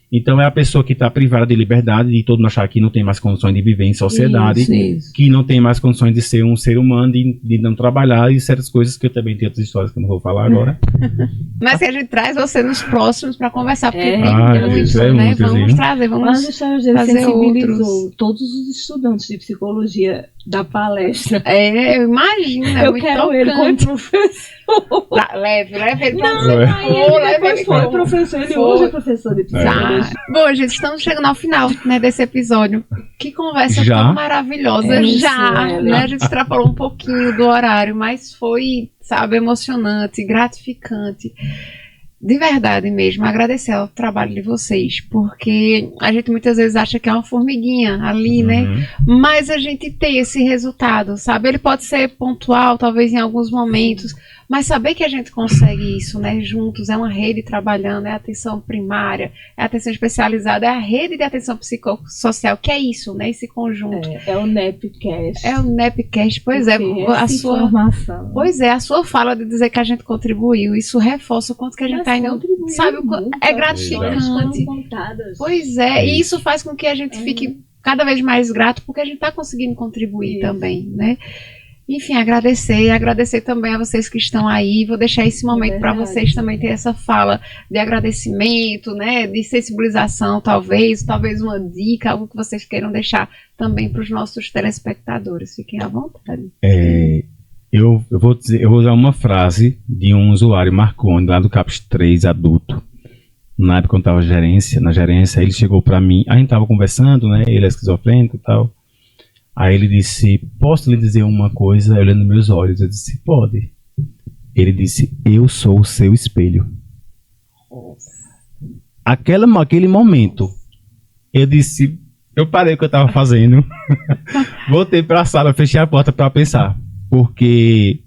Então é a pessoa que está privada de liberdade, de todo mundo achar que não tem mais condições de viver em sociedade, que não tem mais condições de ser um ser humano, de não trabalhar, e certas coisas que eu também tenho outras histórias que eu não vou falar agora. Mas que a gente traz você nos próximos para conversar, porque tem muito, né? Vamos trazer, vamos fazer outros. Todos os estudantes de psicologia da palestra. Eu imagino, eu quero ele como professor. Leve ele para ele foi professor, ele hoje é professor de psicologia. Bom, gente, estamos chegando ao final, né, desse episódio. Que conversa tão maravilhosa. Né? A gente extrapolou um pouquinho do horário, mas foi, sabe, emocionante, gratificante. De verdade mesmo, agradecer ao trabalho de vocês, porque a gente muitas vezes acha que é uma formiguinha ali, né? Mas a gente tem esse resultado, sabe? Ele pode ser pontual, talvez em alguns momentos, mas saber que a gente consegue isso, né? Juntos, é uma rede trabalhando, é a atenção primária, é a atenção especializada, é a rede de atenção psicossocial, que é isso, né? Esse conjunto. É o NEPcast. É o NEPcast, pois é. A sua informação. Pois é, a sua fala de dizer que a gente contribuiu, isso reforça o quanto que a gente está indo, sabe? É gratificante. Pois é, e isso faz com que a gente fique cada vez mais grato, porque a gente está conseguindo contribuir também, né? Enfim, agradecer também a vocês que estão aí. Vou deixar esse momento para vocês também ter essa fala de agradecimento, né, de sensibilização, talvez uma dica, algo que vocês queiram deixar também para os nossos telespectadores. Fiquem à vontade. Eu vou usar uma frase de um usuário Marconi, lá do CAPS 3 adulto. Na época, quando eu estava na gerência, ele chegou para mim, a gente estava conversando, né, ele é esquizofrênico e tal. Aí ele disse, posso lhe dizer uma coisa? Olhando nos meus olhos, eu disse, pode. Ele disse, eu sou o seu espelho. Aquele momento, eu disse, eu parei o que eu estava fazendo, voltei para a sala, fechei a porta para pensar, porque,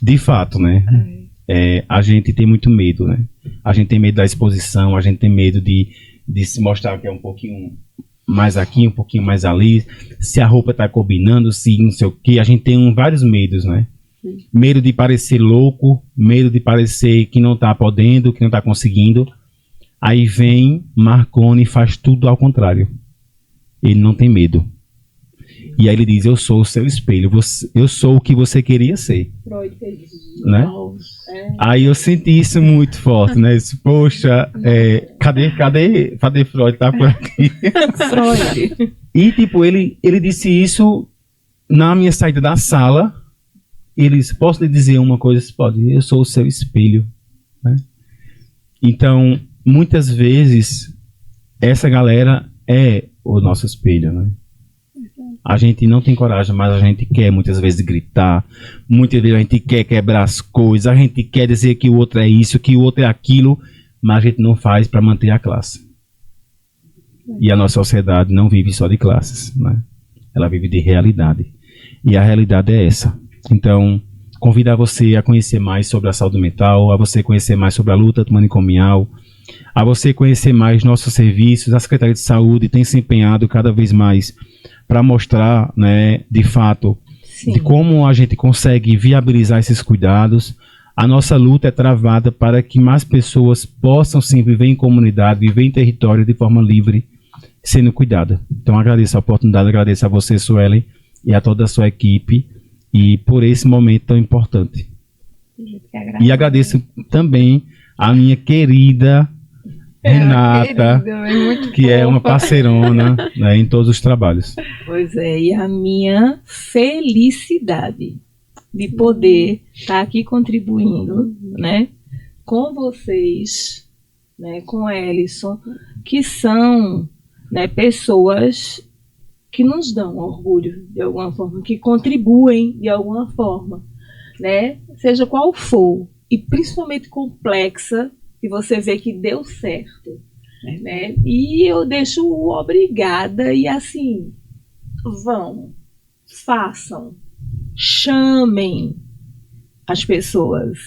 de fato, né, a gente tem muito medo, né? A gente tem medo da exposição, a gente tem medo de se mostrar que é um pouquinho mais aqui, um pouquinho mais ali, se a roupa está combinando, se não sei o que, a gente tem vários medos, né? Medo de parecer louco, medo de parecer que não está podendo, que não está conseguindo. Aí vem Marconi e faz tudo ao contrário. Ele não tem medo. E aí ele diz, eu sou o seu espelho, eu sou o que você queria ser. Freud fez isso. Né? Aí eu senti isso muito forte, né? Disse, poxa, cadê Freud? Tá por aqui. Freud. E tipo, ele disse isso na minha saída da sala. Ele disse, posso lhe dizer uma coisa? Pode, eu sou o seu espelho. Né? Então, muitas vezes, essa galera é o nosso espelho, né? A gente não tem coragem, mas a gente quer muitas vezes gritar, muitas vezes a gente quer quebrar as coisas, a gente quer dizer que o outro é isso, que o outro é aquilo, mas a gente não faz para manter a classe. E a nossa sociedade não vive só de classes, né? Ela vive de realidade. E a realidade é essa. Então, convidar você a conhecer mais sobre a saúde mental, a você conhecer mais sobre a luta manicomial, a você conhecer mais nossos serviços. A Secretaria de Saúde tem se empenhado cada vez mais para mostrar, né, de fato, de como a gente consegue viabilizar esses cuidados. A nossa luta é travada para que mais pessoas possam sim viver em comunidade, viver em território de forma livre, sendo cuidada. Então agradeço a oportunidade, agradeço a você, Suelen, e a toda a sua equipe, e por esse momento tão importante. E agradeço também a minha querida Renata, que é uma parceirona, né, em todos os trabalhos. Pois é, e a minha felicidade de poder estar aqui contribuindo, né, com vocês, né, com Ellison, que são, né, pessoas que nos dão orgulho de alguma forma, que contribuem de alguma forma, né, seja qual for, e principalmente complexa, que você vê que deu certo, né? E eu deixo obrigada e assim, vão, façam, chamem as pessoas,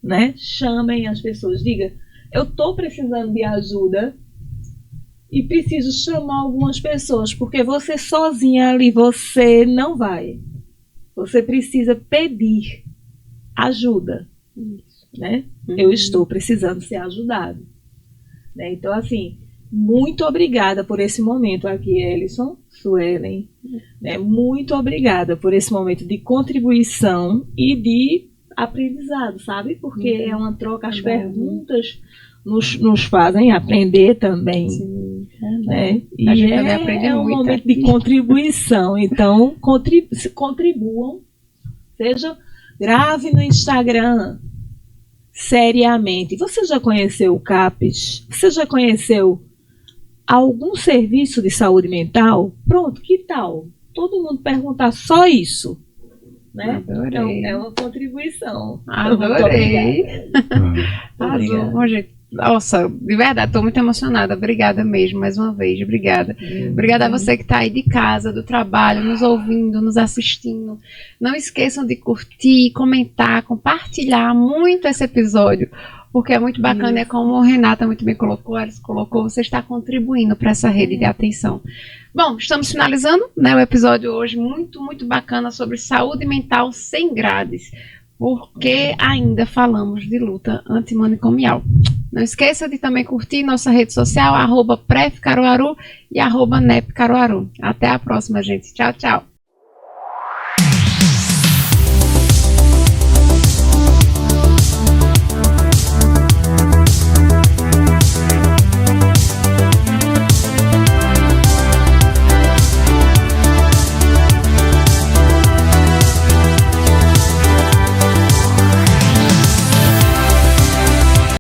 né? Chamem as pessoas, diga, eu estou precisando de ajuda e preciso chamar algumas pessoas, porque você sozinha ali, você não vai. Você precisa pedir ajuda. Né? Eu estou precisando ser ajudado, né? Então assim, muito obrigada por esse momento aqui, Ellison, Suelen, né? Muito obrigada por esse momento de contribuição e de aprendizado, sabe? Porque é uma troca, as perguntas nos fazem aprender também. Sim, né? E a gente também aprende muito, um momento de contribuição. Então contribuam, seja, grave no Instagram seriamente. Você já conheceu o CAPES? Você já conheceu algum serviço de saúde mental? Pronto, que tal? Todo mundo perguntar só isso, né? Adorei. Então, é uma contribuição. Adorei. Bom, gente. Nossa, de verdade, estou muito emocionada. Obrigada mesmo, mais uma vez. Obrigada. Obrigada a você que está aí de casa, do trabalho, nos ouvindo, nos assistindo. Não esqueçam de curtir, comentar, compartilhar muito esse episódio, porque é muito bacana. É como a Renata muito bem colocou, Alice colocou, você está contribuindo para essa rede de atenção. Bom, estamos finalizando, né, o episódio hoje muito, muito bacana sobre saúde mental sem grades, porque ainda falamos de luta antimanicomial. Não esqueça de também curtir nossa rede social, @prefcaruaru e @nepcaruaru. Até a próxima, gente. Tchau, tchau.